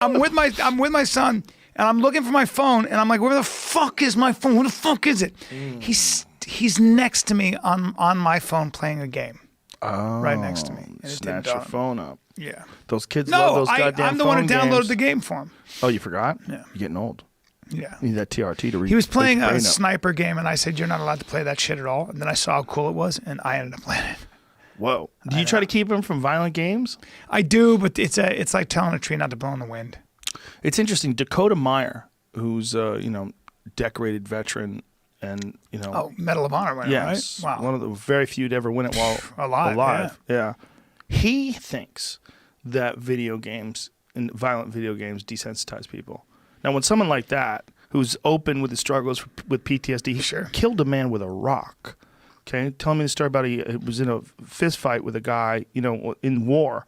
I'm with my son, and I'm looking for my phone, and I'm like, where the fuck is my phone? Where the fuck is it? He's next to me on my phone playing a game. Oh, right next to me. And snatch your phone up. Yeah. Those kids love those goddamn phone I'm the one who downloaded games. the game for him. Oh, you forgot? Yeah. You're getting old. Yeah. You need that TRT to read. He was playing a sniper game, and I said, you're not allowed to play that shit at all. And then I saw how cool it was, and I ended up playing it. Whoa. Do you try to keep him from violent games? I do, but it's like telling a tree not to blow in the wind. It's interesting. Dakota Meyer, who's decorated veteran and Medal of Honor winner, yes, right? Wow. One of the very few to ever win it while alive. Yeah. He thinks that video games and violent video games desensitize people. Now, when someone like that, who's open with his struggles with PTSD, he killed a man with a rock. Okay, tell me the story about he was in a fist fight with a guy, in war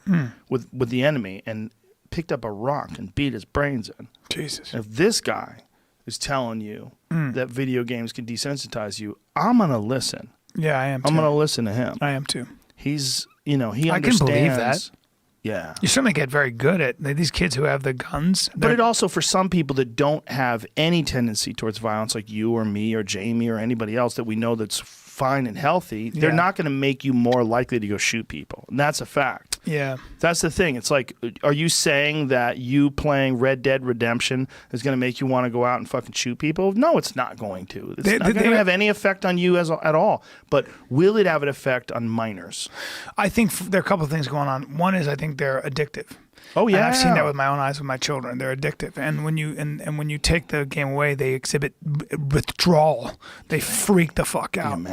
with the enemy, and picked up a rock and beat his brains in. Jesus. If this guy is telling you that video games can desensitize you, I'm gonna listen. Yeah, I am too. I'm gonna listen to him. I am too. He's, he understands. I can believe that. Yeah. You certainly get very good at these kids who have the guns. But it also, for some people that don't have any tendency towards violence, like you or me or Jamie or anybody else that we know that's fine and healthy, they're not going to make you more likely to go shoot people. And that's a fact. Yeah. That's the thing. It's like, are you saying that you playing Red Dead Redemption is going to make you want to go out and fucking shoot people? No, it's not going to. It's not going to have any effect on you at all. But will it have an effect on minors? I think there are a couple of things going on. One is I think they're addictive. Oh yeah, and I've seen that with my own eyes with my children. They're addictive, and when you and when you take the game away, they exhibit withdrawal. They freak the fuck out.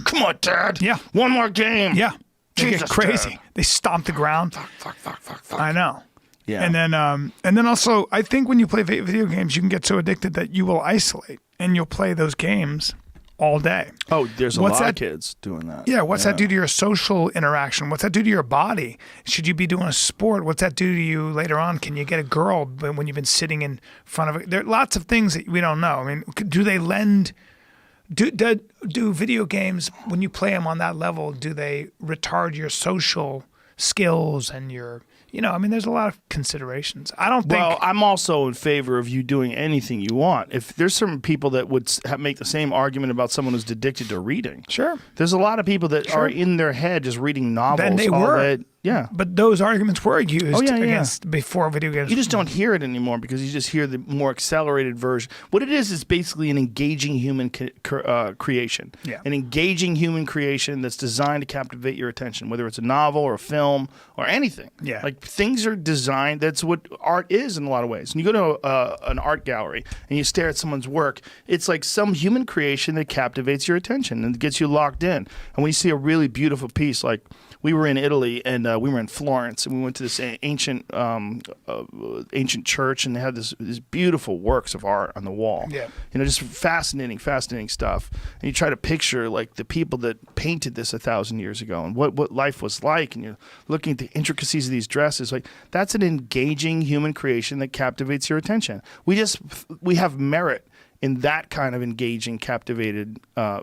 Come on, Dad. Yeah, one more game. Yeah, they Jesus, get crazy. Dad. They stomp the ground. Fuck. I know. Yeah, and then also, I think when you play video games, you can get so addicted that you will isolate, and you'll play those games all day. Oh, there's a lot of kids doing that. Yeah, what's that do to your social interaction? What's that do to your body? Should you be doing a sport? What's that do to you later on? Can you get a girl when you've been sitting in front of it? There are lots of things that we don't know. I mean, do they lend... Do video games, when you play them on that level, do they retard your social skills and your... there's a lot of considerations. I don't think... Well, I'm also in favor of you doing anything you want. If there's some people that would make the same argument about someone who's addicted to reading. Sure. There's a lot of people that are in their head just reading novels. Then they were. Yeah. But those arguments were used against before video games. You just don't hear it anymore because you just hear the more accelerated version. What it is basically an engaging human creation. Yeah. An engaging human creation that's designed to captivate your attention, whether it's a novel or a film or anything. Yeah. Like things are designed, that's what art is in a lot of ways. When you go to an art gallery and you stare at someone's work, it's like some human creation that captivates your attention and gets you locked in. And when you see a really beautiful piece, like we were in Italy and we were in Florence and we went to this ancient church and they had these beautiful works of art on the wall. Yeah. Just fascinating stuff. And you try to picture like the people that painted this 1,000 years ago and what life was like, and you're looking at the intricacies of these dresses. Like that's an engaging human creation that captivates your attention. We have merit in that kind of engaging, captivated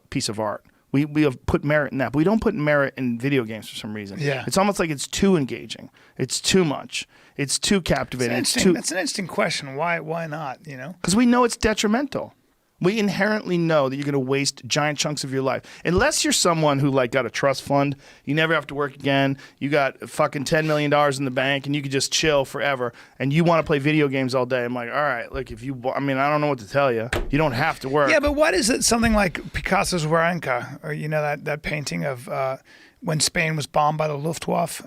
piece of art. We have put merit in that, but we don't put merit in video games for some reason. Yeah. It's almost like it's too engaging. It's too much. It's too captivating. That's an interesting question. Why not, Because we know it's detrimental. We inherently know that you're going to waste giant chunks of your life. Unless you're someone who got a trust fund, you never have to work again, you got fucking $10 million in the bank, and you could just chill forever, and you want to play video games all day. I'm like, all right, look, I don't know what to tell you. You don't have to work. Yeah, but what is it, something like Picasso's Guernica, or that painting of when Spain was bombed by the Luftwaffe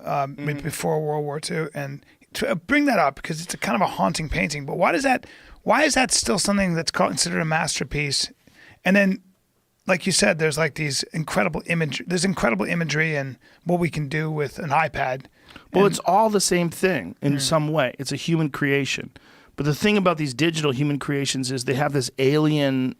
before World War II, and to bring that up because it's a kind of a haunting painting, but why is that still something that's considered a masterpiece? And then, like you said, there's like these incredible imagery and what we can do with an iPad. Well, it's all the same thing in some way. It's a human creation. But the thing about these digital human creations is they have this alien,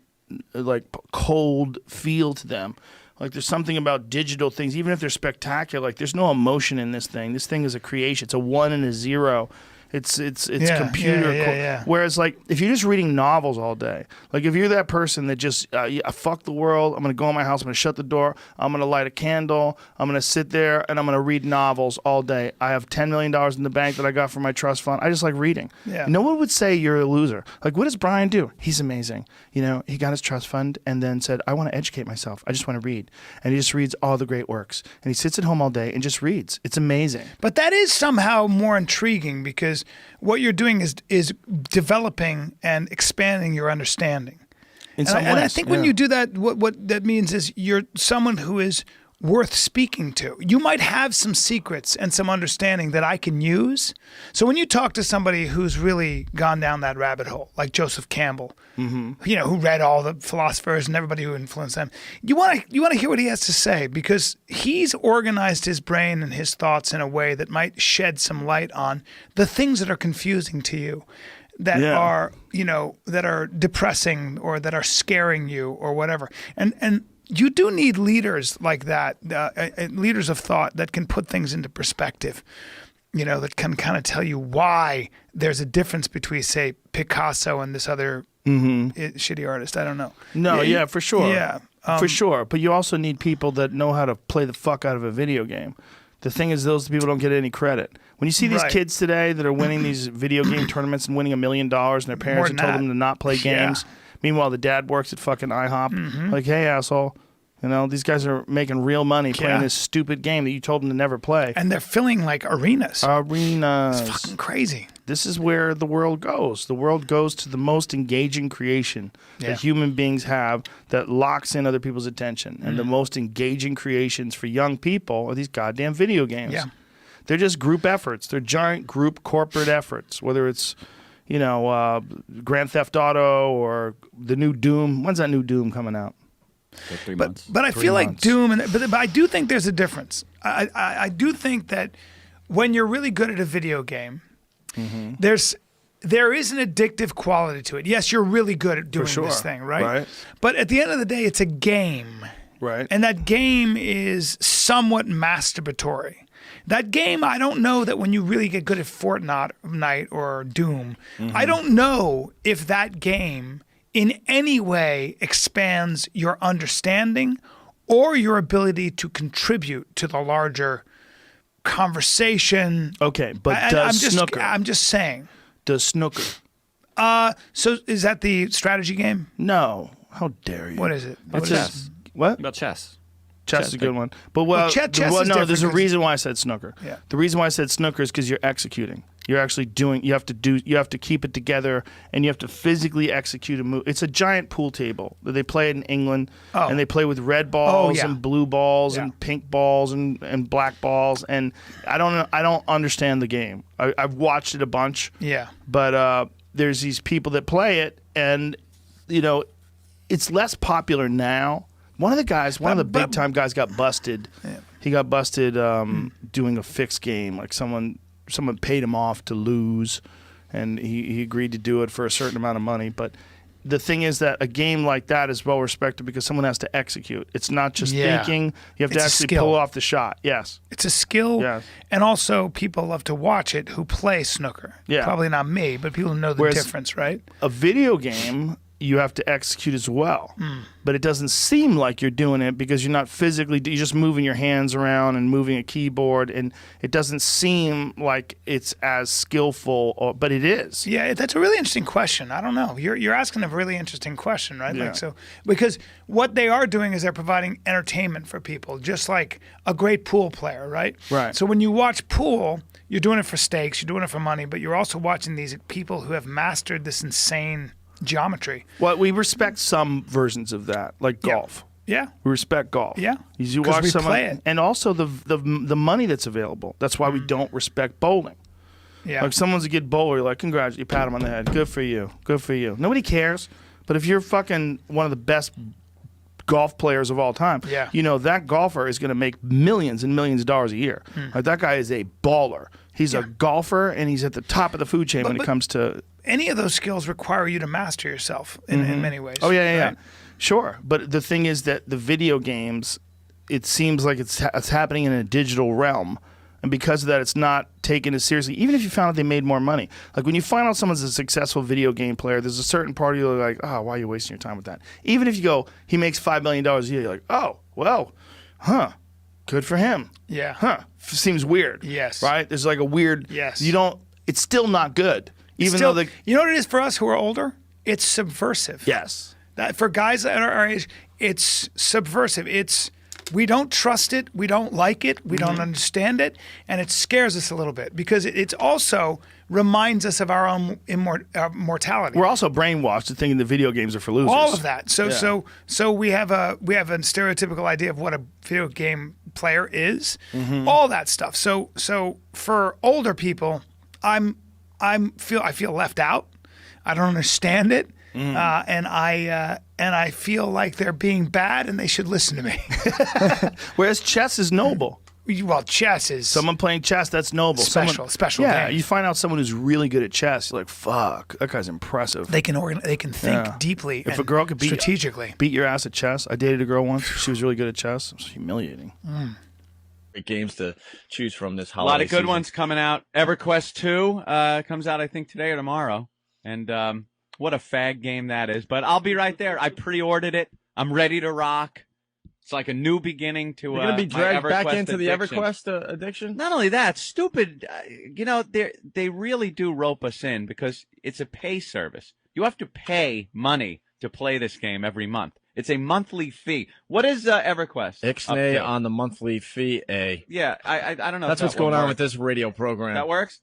like cold feel to them. Like there's something about digital things, even if they're spectacular, like there's no emotion in this thing. This thing is a creation. It's a 1 and a 0. It's Yeah, computer. yeah. Whereas like if you're just reading novels all day, like if you're that person that just fuck the world, I'm gonna go in my house, I'm gonna shut the door, I'm gonna light a candle, I'm gonna sit there and I'm gonna read novels all day. I have $10 million in the bank that I got from my trust fund. I just like reading. Yeah. No one would say you're a loser. Like what does Brian do? He's amazing. You know, he got his trust fund and then said, I want to educate myself. I just want to read. And he just reads all the great works. And he sits at home all day and just reads. It's amazing. But that is somehow more intriguing because what you're doing is developing and expanding your understanding. In some ways, and I think when you do that, what that means is you're someone who is worth speaking to. You might have some secrets and some understanding that I can use. So when you talk to somebody who's really gone down that rabbit hole, like Joseph Campbell, you know, who read all the philosophers and everybody who influenced them, you want to hear what he has to say because he's organized his brain and his thoughts in a way that might shed some light on the things that are confusing to you, that are, you know, that are depressing or that are scaring you or whatever. And you do need leaders like that, leaders of thought that can put things into perspective, you know, that can kind of tell you why there's a difference between, say, Picasso and this other shitty artist. I don't know. No, yeah, for sure. Yeah. For sure. But you also need people that know how to play the fuck out of a video game. The thing is, those people don't get any credit. When you see these kids today that are winning these video game tournaments and winning $1 million and their parents have told them to not play games. Meanwhile, the dad works at fucking IHOP. Like, hey, asshole. You know, these guys are making real money playing this stupid game that you told them to never play. And they're filling like arenas. Arenas. It's fucking crazy. This is where the world goes. The world goes to the most engaging creation that human beings have that locks in other people's attention. And the most engaging creations for young people are these goddamn video games. Yeah. They're just group efforts. They're giant group corporate efforts, whether it's, you know, Grand Theft Auto or the new Doom. When's that new Doom coming out? 3 months. But I feel like Doom, but I do think there's a difference. I do think that when you're really good at a video game, there is an addictive quality to it. Yes, you're really good at doing this thing, right? But at the end of the day, it's a game. Right. And that game is somewhat masturbatory. That game, I don't know that when you really get good at Fortnite or Doom, I don't know if that game in any way expands your understanding or your ability to contribute to the larger conversation. Okay, but does snooker? I'm just saying. Does snooker? So is that the strategy game? No. How dare you? What is it? It's chess. What? About chess. Chess is a good one. But chess is no, different there's a 'cause- reason why I said snooker. Yeah. The reason why I said snooker is because you're executing. You're actually doing. You have to keep it together, and you have to physically execute a move. It's a giant pool table that they play it in England, and they play with red balls and blue balls and pink balls and black balls. And I don't understand the game. I've watched it a bunch. Yeah. But there's these people that play it, and you know, it's less popular now. One of the big time guys got busted. Yeah. He got busted doing a fixed game. Like someone paid him off to lose, and he agreed to do it for a certain amount of money. But the thing is that a game like that is well respected because someone has to execute. It's not just thinking. You have to actually pull off the shot. Yes. It's a skill. Yes. And also people love to watch it who play snooker. Yeah. Probably not me, but people know the difference, right? A video game, you have to execute as well. But it doesn't seem like you're doing it because you're not physically, you're just moving your hands around and moving a keyboard, and it doesn't seem like it's as skillful, but it is. Yeah, that's a really interesting question. I don't know. You're asking a really interesting question, right? Yeah. Like so, because what they are doing is they're providing entertainment for people, just like a great pool player, right? Right. So when you watch pool, you're doing it for stakes, you're doing it for money, but you're also watching these people who have mastered this insane geometry. Well, we respect some versions of that, like golf. Yeah. We respect golf. Yeah. You 'Cause watch we someone, play it. and also the money that's available. That's why we don't respect bowling. Yeah. Like someone's a good bowler, you're like, congratulations, you pat him on the head. Good for you. Good for you. Nobody cares. But if you're fucking one of the best golf players of all time, you know that golfer is going to make millions and millions of dollars a year. Like that guy is a baller. He's a golfer, and he's at the top of the food chain when it comes to... Any of those skills require you to master yourself in many ways. Oh, yeah. Right? Sure. But the thing is that the video games, it seems like it's happening in a digital realm. And because of that, it's not taken as seriously, even if you found out they made more money. Like when you find out someone's a successful video game player, there's a certain part of you like, oh, why are you wasting your time with that? Even if you go, he makes $5 million a year, you're like, oh, well, good for him. Yeah. Seems weird. Yes. Right? There's like a weird, yes. It's still not good. Even though you know what it is for us who are older? It's subversive. Yes. That for guys at our age, it's subversive. We don't trust it, we don't like it, we don't understand it, and it scares us a little bit because it also reminds us of our own mortality. We're also brainwashed to thinking the video games are for losers. All of that. So we have a stereotypical idea of what a video game player is. All that stuff. So for older people, I feel left out. I don't understand it. And I feel like they're being bad and they should listen to me. Whereas chess is noble. Well, chess is someone playing chess. That's noble. Special Yeah, games. you find out someone who's really good at chess. You're like, fuck, that guy's impressive. They can think deeply. If a girl could strategically beat your ass at chess. I dated a girl once. She was really good at chess. It was humiliating. Great games to choose from this A holiday lot of good season. ones coming out. EverQuest 2 comes out, I think, today or tomorrow. And what a fag game that is. But I'll be right there. I pre-ordered it. I'm ready to rock. It's like a new beginning to You're going to be my dragged back EverQuest into addiction. the EverQuest addiction? Not only that, stupid, they really do rope us in because it's a pay service. You have to pay money to play this game every month. It's a monthly fee. What is EverQuest? Ixnay on the monthly fee, A. Yeah, I don't know. That's what's going on with this radio program. That works?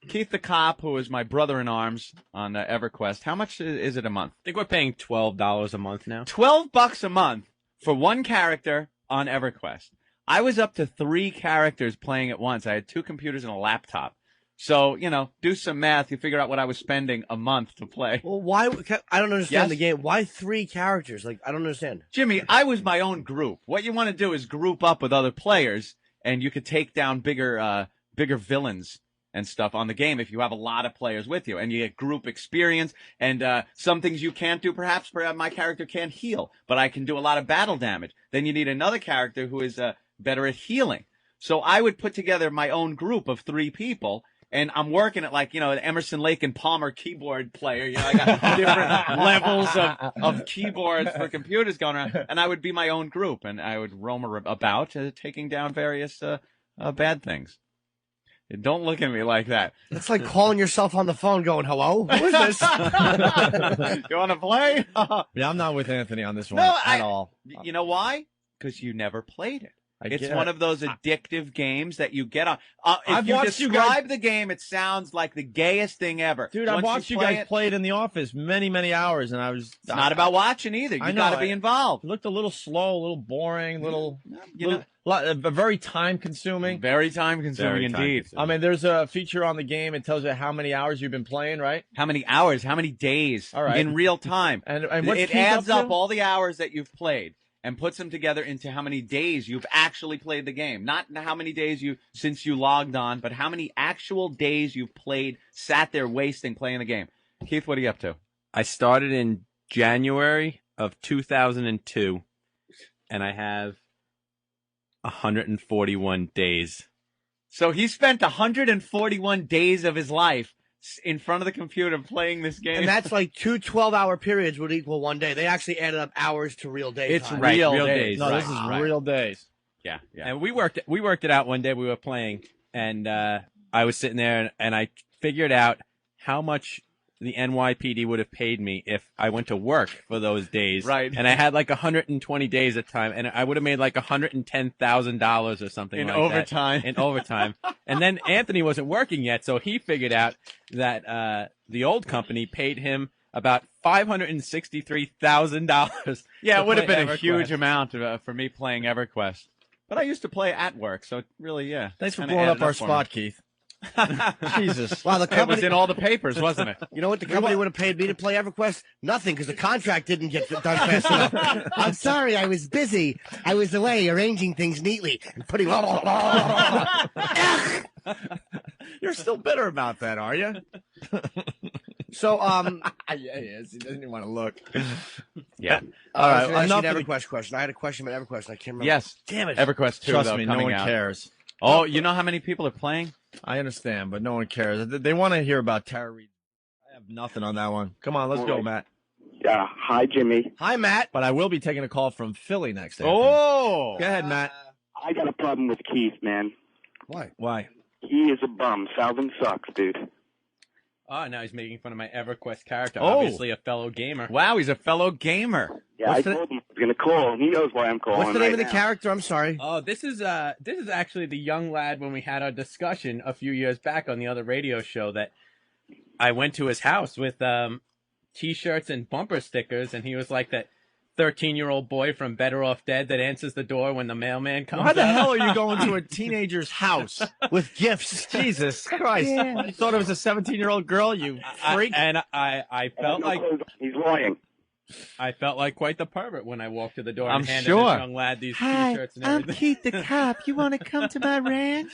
Keith the Cop, who is my brother-in-arms on EverQuest, how much is it a month? I think we're paying $12 a month now. $12 a month for one character on EverQuest. I was up to 3 characters playing at once. I had 2 computers and a laptop. So, do some math. You figure out what I was spending a month to play. Well, why? I don't understand Yes? the game. Why 3 characters? Like, I don't understand. Jimmy, I was my own group. What you want to do is group up with other players, and you could take down bigger villains and stuff on the game if you have a lot of players with you, and you get group experience, and some things you can't do, perhaps my character can't heal, but I can do a lot of battle damage. Then you need another character who is better at healing. So I would put together my own group of 3 people, and I'm working at like, an Emerson, Lake and Palmer keyboard player. I got different levels of keyboards for computers going around, and I would be my own group, and I would roam about taking down various bad things. Don't look at me like that. It's like calling yourself on the phone going, hello? Who is this? You want to play? Yeah, I'm not with Anthony on this one No, at all. You know why? Because you never played it. It's get one it. of those addictive games that you get on. If I've you watched you describe the game, it sounds like the gayest thing ever. Dude, I've Once watched you guys play it in the office many, many hours, and I was... It's not about watching either. You got to be involved. It looked a little slow, a little boring, You very time-consuming. Very time-consuming indeed. I mean, there's a feature on the game. It tells you how many hours you've been playing, right? How many hours? How many days? All right. In real time. And what's it Keith adds up up to? all the hours that you've played and puts them together into how many days you've actually played the game. Not how many days since you logged on, but how many actual days you've played, sat there wasting playing the game. Keith, what are you up to? I started in January of 2002, and I have 141 days. So he spent 141 days of his life in front of the computer playing this game. And that's like 2 12-hour periods would equal 1 day. They actually added up hours to real day It's time. real real days. days. No, this is Right. real days. Yeah. And we worked it out one day. We were playing, and I was sitting there, and I figured out how much the NYPD would have paid me if I went to work for those days. Right. And I had like 120 days at time, and I would have made like $110,000 or something In like overtime. that. In overtime. And then Anthony wasn't working yet, so he figured out that the old company paid him about $563,000. Yeah, it would have been a EverQuest. huge amount for me playing EverQuest. But I used to play at work, so it really, yeah. Thanks for kinda blowing added up our for me. spot, Keith. Jesus. Wow, the It was company, in all the papers, wasn't it? you know what the company would have paid me to play EverQuest? Nothing, because the contract didn't get done fast enough. I'm sorry, I was busy. I was away arranging things neatly and putting... You're still bitter about that, are you? So, Yeah, he doesn't even want to look. Yeah. All right, I was enough an of the- EverQuest question. I had a question about EverQuest. I can't remember. Yes. Damn it. EverQuest 2, Trust though, me, no coming one out. cares. Oh, you know how many people are playing? I understand, but no one cares. They want to hear about Tara Reid. I have nothing on that one. Come on, let's go, Matt. Yeah. Hi, Jimmy. Hi, Matt. But I will be taking a call from Philly next. Oh, Go ahead, Matt. I got a problem with Keith, man. Why? He is a bum. Salvin sucks, dude. Oh, now he's making fun of my EverQuest character. Oh. Obviously a fellow gamer. wow, he's a fellow gamer. Yeah, What's I the- told him I was going to call, and he knows why I'm calling. What's the name right of the now. character? I'm sorry. Oh, this is actually the young lad when we had our discussion a few years back on the other radio show that I went to his house with T-shirts and bumper stickers, and he was like that 13-year-old boy from Better Off Dead that answers the door when the mailman comes. Why the out. hell are you going to a teenager's house? With gifts. Jesus Christ! You thought it was a 17-year-old girl, you freak. I felt like He's lying. I felt like quite the pervert when I walked to the door I'm and handed sure. this young lad these T-shirts and everything. Keith the cop. You want to come to my ranch?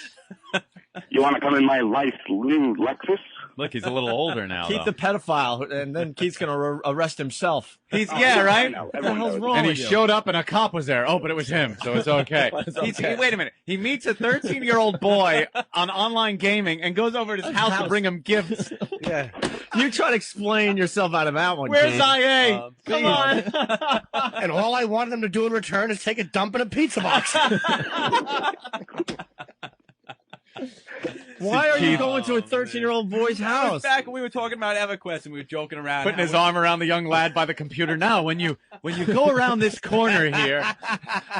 You want to come in my life's new Lexus? Look, he's a little older now. Keith though. the pedophile, and then Keith's going to arrest himself. He's yeah, right. I know. What the Everyone hell's knows. wrong And he with you? showed up, and a cop was there. Oh, but it was him, so it's okay. Wait a minute. He meets a 13-year-old boy on online gaming and goes over to his house to bring him gifts. Yeah. You try to explain yourself out of that one. Where's Keith. IA? Come on. And all I wanted them to do in return is take a dump in a pizza box. Why are you Keith- going to a 13-year-old boy's house? Back when we were talking about EverQuest and we were joking around, Putting how his we- arm around the young lad by the computer. Now, when you go around this corner here,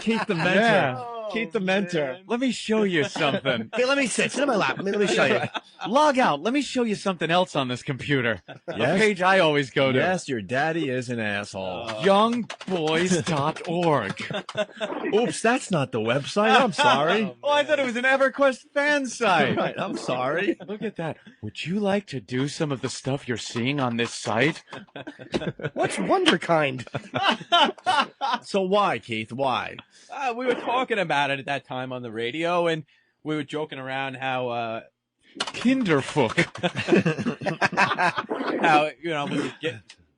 Keith the mentor. Yeah. Keith the mentor. let me show you something. Here, let me sit. Sit in my lap. Let me show you. Log out. Let me show you something else on this computer. A page I always go to. Yes, your daddy is an asshole. Youngboys.org. Oops, that's not the website. I'm sorry. Oh, I thought it was an EverQuest fan site. Right, I'm sorry. Look at that. Would you like to do some of the stuff you're seeing on this site? What's Wonderkind? So why, Keith? Why? we were talking about it at that time on the radio, and we were joking around how Kinderfuck.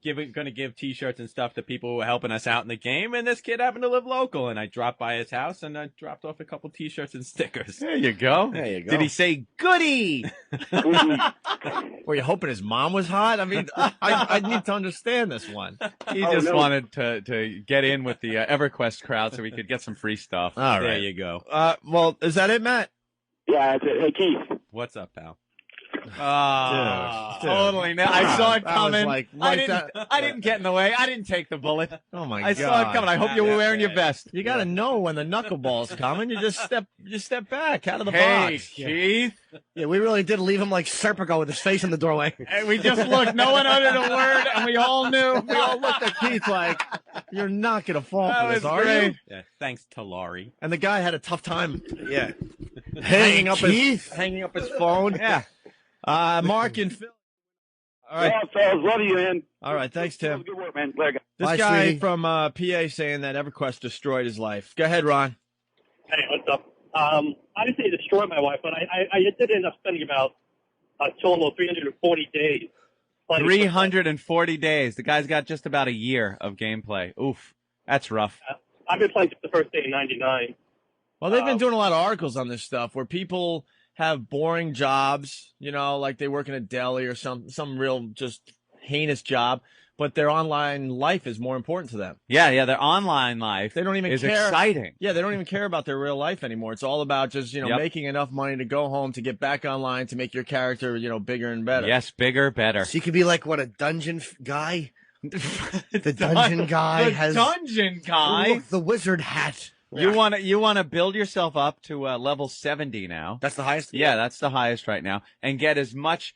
we were going to give T-shirts and stuff to people who were helping us out in the game, and this kid happened to live local, and I dropped by his house and I dropped off a couple T-shirts and stickers. There you go. There you go. Did he say goody? Were you hoping his mom was hot? I mean, I need to understand this one. He Oh, just no. wanted to get in with the EverQuest crowd so we could get some free stuff. All There right. you go. Well, is that it, Matt? Yeah, it's hey, Keith. What's up, pal? Dude. Totally. I saw it That was coming. like I right didn't get in the way. I didn't take the bullet. Oh my I god! saw it coming. I hope you were wearing your vest. You got to know when the knuckleball's coming. You just step back out of the Hey, box. Keith. Yeah, we really did leave him like Serpico with his face in the doorway. And we just looked. No one uttered a word, and we all knew. We all looked at Keith like, "You're not gonna fall That for this, was are great. you?" Yeah, thanks to Laurie. And the guy had a tough time. Yeah, hanging up his phone. Yeah. Mark and Phil. All right, Yeah, fellas, love you, man. all right. Thanks, Tim. Good work, man. Later, guys. This Bye, guy sweetie. from PA saying that EverQuest destroyed his life. Go ahead, Ron. Hey, what's up? I didn't say destroy my wife, but I did end up spending about a total of 340 days. playing 340 days. The guy's got just about a year of gameplay. Oof. That's rough. I've been playing since the first day in '99. Well, they've been doing a lot of articles on this stuff where people have boring jobs, you know, like they work in a deli or some real just heinous job, but their online life is more important to them. Yeah, their online life They don't even is care. exciting. Yeah, they don't even care about their real life anymore. It's all about just, Yep. making enough money to go home, to get back online, to make your character, bigger and better. Yes, bigger, better. So you could be like, what, a dungeon guy? The dungeon guy the has dungeon guy. Look, the wizard hat. You want to build yourself up to level 70 now. That's the highest? Yeah, that's the highest right now, and get as much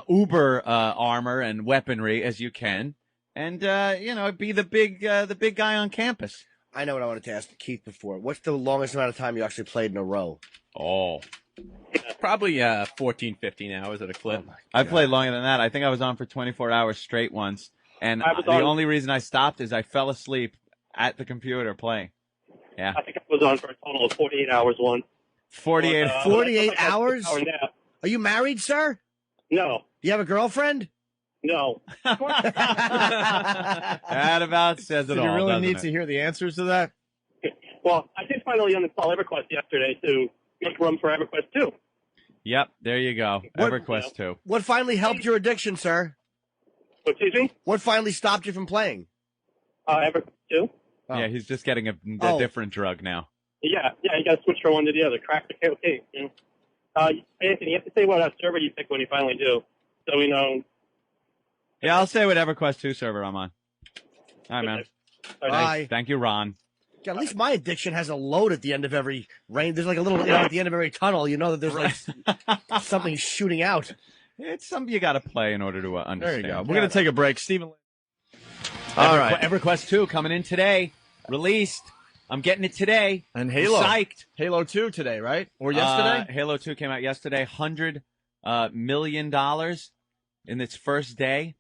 uber armor and weaponry as you can, and be the big guy on campus. I know what I wanted to ask Keith before. What's the longest amount of time you actually played in a row? Oh, Probably 14, 15 hours at a clip. I played longer than that. I think I was on for 24 hours straight once, and I was the on- only reason I stopped is I fell asleep at the computer playing. Yeah, I think I was on for a total of 48 hours once. 48. But, 48 I took a hours? 6-hour nap. Are you married, sir? No, You have a girlfriend? no. That about says it Did all. you really doesn't need it? to hear the answers to that? Well, I did finally uninstall EverQuest yesterday to make room for EverQuest 2. Yep, there you go. What- EverQuest 2. What finally helped your addiction, sir? Excuse me? What finally stopped you from playing? EverQuest 2? Oh. Yeah, he's just getting a Oh. different drug now. Yeah, you got to switch from one to the other. Crack the cocaine. You know? Anthony, you have to say what server you pick when you finally do, so we know. Yeah, I'll say what EverQuest 2 server I'm on. All right, man. All right. Bye. Thank you, Ron. God, at least my addiction has a load at the end of every rain. There's like a little, at the end of every tunnel, that there's like something shooting out. It's something you got to play in order to There understand. you go. We're going to take a break. Stephen. All right. EverQuest 2 coming in today. Released. I'm getting it today. And Halo. Psyched. Halo 2 today, right? Or yesterday? Halo 2 came out yesterday. $100 million in its first day.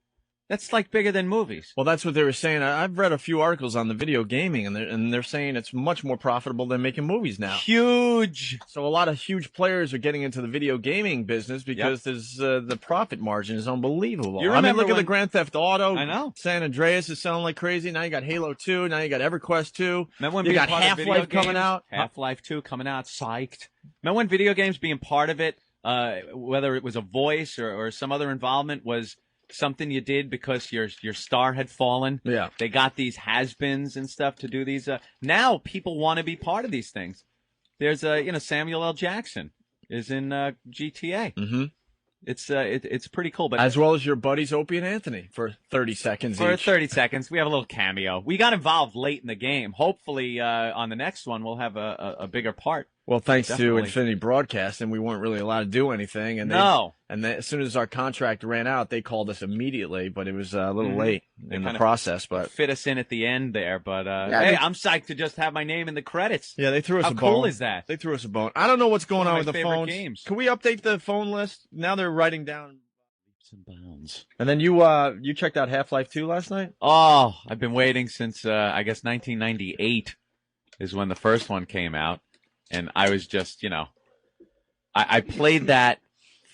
That's like bigger than movies. Well, that's what they were saying. I've read a few articles on the video gaming, and they're saying it's much more profitable than making movies now. Huge. So a lot of huge players are getting into the video gaming business because there's the profit margin is unbelievable. You I mean, remember look at the when- Grand Theft Auto. I know. San Andreas is selling like crazy. Now you got Halo 2. Now you got EverQuest 2. Remember when You being got part of video Half-Life coming games? out. Half-Life 2 coming out. Psyched. Remember when video games being part of it, whether it was a voice or some other involvement, was something you did because your star had fallen? Yeah. They got these has-beens and stuff to do these. Now people want to be part of these things. There's Samuel L. Jackson is in GTA. Mm-hmm. It's pretty cool. But As well as your buddies Opie and Anthony for 30 seconds for each. 30 seconds, we have a little cameo. We got involved late in the game. Hopefully, on the next one, we'll have a bigger part. Well, thanks to Definitely. Infinity Broadcasting, we weren't really allowed to do anything. And as soon as our contract ran out, they called us immediately, but it was a little late in the kind of process. But fit us in at the end there. But they- I'm psyched to just have my name in the credits. yeah, they threw us How a cool bone. is that? They threw us a bone. I don't know what's going One on of with my the favorite phones. games. Can we update the phone list? Now they're writing down. Some bounds. And then you checked out Half-Life 2 last night? Oh, I've been waiting since I guess 1998 is when the first one came out, and I was just I played that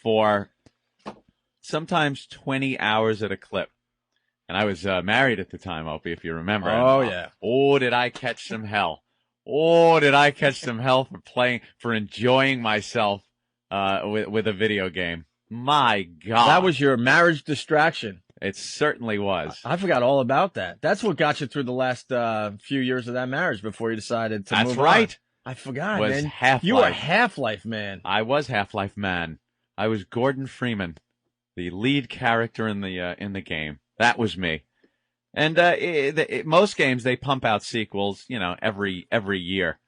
for sometimes 20 hours at a clip. And I was married at the time, Opie, if you remember. Oh, And, yeah. Oh, did I catch some hell? Oh, did I catch some hell for enjoying myself with a video game? My God. That was your marriage distraction. It certainly was. I forgot all about that. That's what got you through the last few years of that marriage before you decided to That's move right. on. I forgot, Was man. Half-Life. You were a Half-Life man. I was Half-Life man. I was Gordon Freeman, the lead character in the game. That was me. And most games they pump out sequels. Every year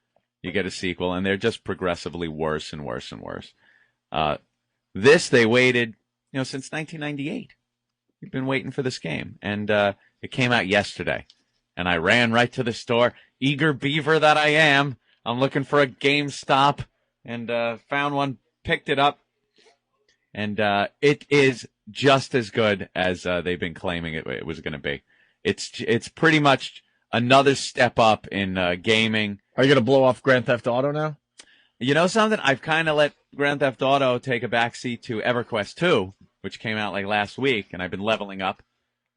you get a sequel, and they're just progressively worse and worse and worse. This they waited, since 1998. We've been waiting for this game, and it came out yesterday. And I ran right to the store, eager beaver that I am. I'm looking for a GameStop, and found one, picked it up, and it is just as good as they've been claiming it was going to be. It's pretty much another step up in gaming. Are you going to blow off Grand Theft Auto now? You know something? I've kind of let Grand Theft Auto take a backseat to EverQuest 2, which came out like last week, and I've been leveling up.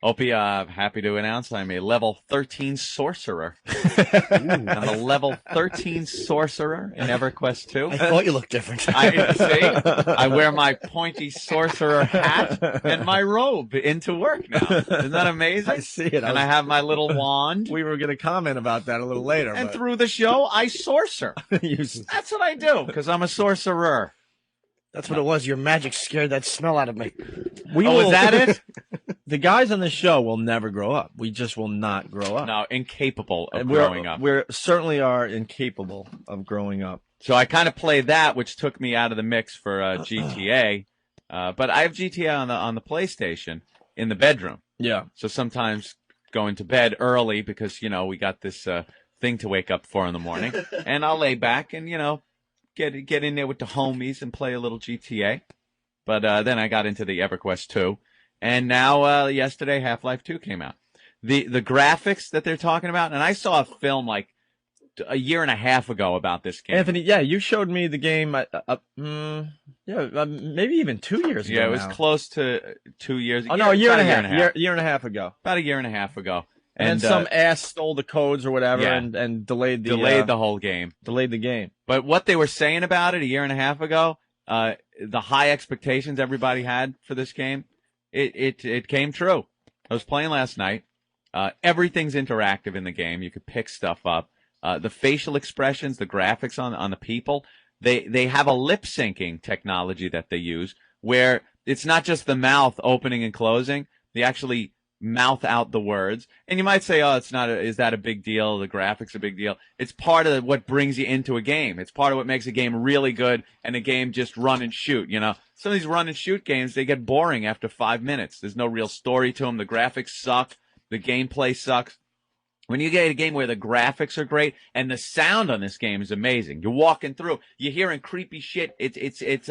Opie, I'm happy to announce I'm a level 13 sorcerer. I'm a level 13 sorcerer in EverQuest 2. I thought you looked different. I wear my pointy sorcerer hat and my robe into work now. Isn't that amazing? I see it. And I have my little wand. We were going to comment about that a little later. And but through the show, I sorcerer. That's what I do, because I'm a sorcerer. That's what it was. Your magic scared that smell out of me. Is that it? The guys on the show will never grow up. We just will not grow up. No, incapable of And growing up. We certainly are incapable of growing up. So I kind of played that, which took me out of the mix for GTA. But I have GTA on the PlayStation in the bedroom. Yeah. So sometimes going to bed early because, we got this thing to wake up for in the morning. And I'll lay back and, get in there with the homies and play a little GTA. But then I got into the EverQuest 2. And now yesterday, Half-Life 2 came out. The graphics that they're talking about, and I saw a film like a year and a half ago about this game. Anthony, yeah, you showed me the game. Maybe even 2 years ago. Yeah, it was now. close to 2 years. Oh no, a year and a half. half. Year and a half ago. About a year and a half ago. And some ass stole the codes or whatever and delayed the whole game. Delayed the game. But what they were saying about it a year and a half ago, the high expectations everybody had for this game, it came true. I was playing last night. Everything's interactive in the game. You could pick stuff up. The facial expressions, the graphics on the people, they have a lip syncing technology that they use where it's not just the mouth opening and closing. They actually mouth out the words. And you might say, oh, is that a big deal? The graphics a big deal. It's part of what brings you into a game. It's part of what makes a game really good and a game just run and shoot, you know. Some of these run and shoot games, they get boring after 5 minutes. There's no real story to them. The graphics suck. The gameplay sucks. When you get a game where the graphics are great and the sound on this game is amazing, you're walking through, you're hearing creepy shit. It's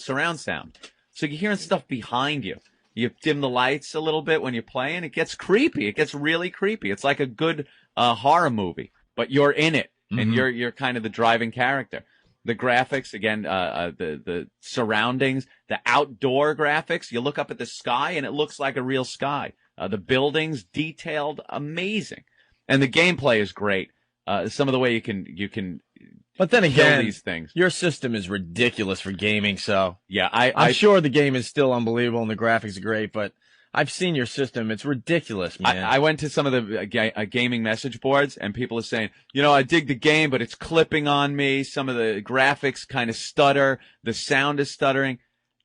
surround sound. So you're hearing stuff behind you. You dim the lights a little bit when you're playing. It gets creepy. It gets really creepy. It's like a good horror movie, but you're in it and you're kind of the driving character. The graphics, again, the surroundings, the outdoor graphics. You look up at the sky and it looks like a real sky. The buildings detailed, amazing, and the gameplay is great. Some of the way you can. But then again, these things. Your system is ridiculous for gaming, so yeah, I'm sure the game is still unbelievable and the graphics are great, but I've seen your system. It's ridiculous, man. I went to some of the gaming message boards, and people are saying, you know, I dig the game, but it's clipping on me. Some of the graphics kind of stutter. The sound is stuttering.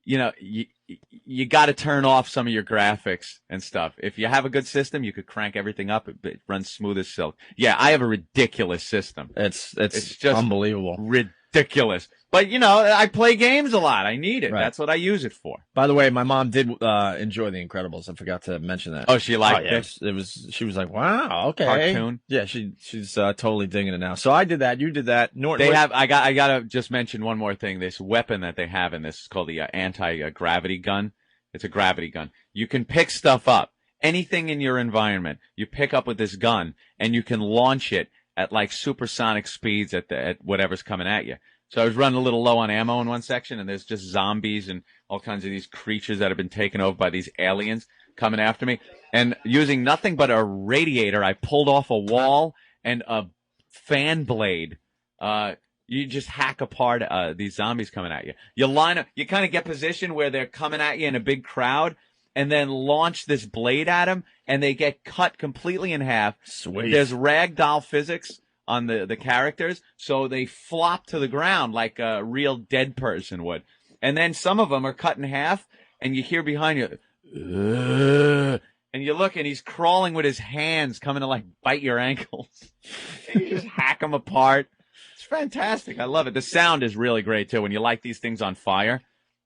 You know, you got to turn off some of your graphics and stuff. If you have a good system, you could crank everything up. It runs smooth as silk. Yeah, I have a ridiculous system. It's just unbelievable. Ridiculous. But, you know, I play games a lot. I need it. Right. That's what I use it for. By the way, my mom did enjoy The Incredibles. I forgot to mention that. Oh, she liked it? She was like, wow, okay. Cartoon? Yeah, she's totally digging it now. So I did that. You did that. Norton, I got to just mention one more thing. This weapon that they have in this is called the anti-gravity gun. It's a gravity gun. You can pick stuff up. Anything in your environment, you pick up with this gun, and you can launch it at like supersonic speeds at whatever's coming at you. So I was running a little low on ammo in one section, and there's just zombies and all kinds of these creatures that have been taken over by these aliens coming after me. And using nothing but a radiator, I pulled off a wall and a fan blade. You just hack apart these zombies coming at you. You line up, you kind of get positioned where they're coming at you in a big crowd, and then launch this blade at them, and they get cut completely in half. Sweet. There's ragdoll physics on the characters, so they flop to the ground like a real dead person would. And then some of them are cut in half, and you hear behind you, and you look, and he's crawling with his hands coming to like bite your ankles. And you just hack them apart. It's fantastic. I love it. The sound is really great too. When you light these things on fire,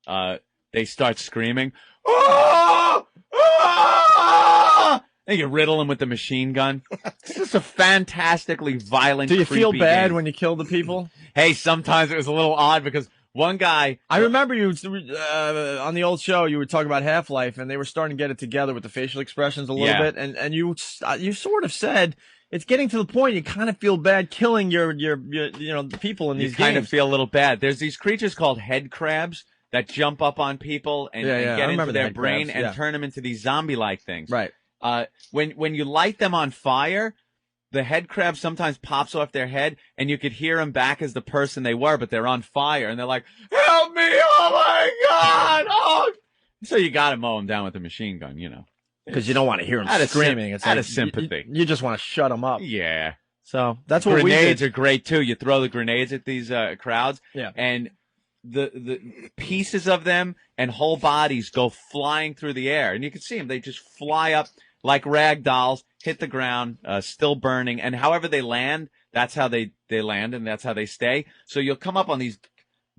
they start screaming. Oh! Oh! And you riddle them with the machine gun. It's just a fantastically violent, Do you feel bad game. when you kill the people? Hey, sometimes it was a little odd because one guy... I remember you on the old show, you were talking about Half-Life, and they were starting to get it together with the facial expressions a little bit, and you sort of said... It's getting to the point you kind of feel bad killing your the people in these games. You kind of feel a little bad. There's these creatures called head crabs that jump up on people and get into their brain and turn them into these zombie-like things. Right. When you light them on fire, the head crab sometimes pops off their head, and you could hear them back as the person they were, but they're on fire, and they're like, "Help me! Oh my God! Oh!" So you got to mow them down with a machine gun, you know. Because you don't want to hear them screaming. It's out of sympathy. You just want to shut them up. Yeah. So that's what grenades are great too. You throw the grenades at these crowds, and the pieces of them and whole bodies go flying through the air, and you can see them. They just fly up like rag dolls, hit the ground, still burning, and however they land, that's how they land, and that's how they stay. So you'll come up on these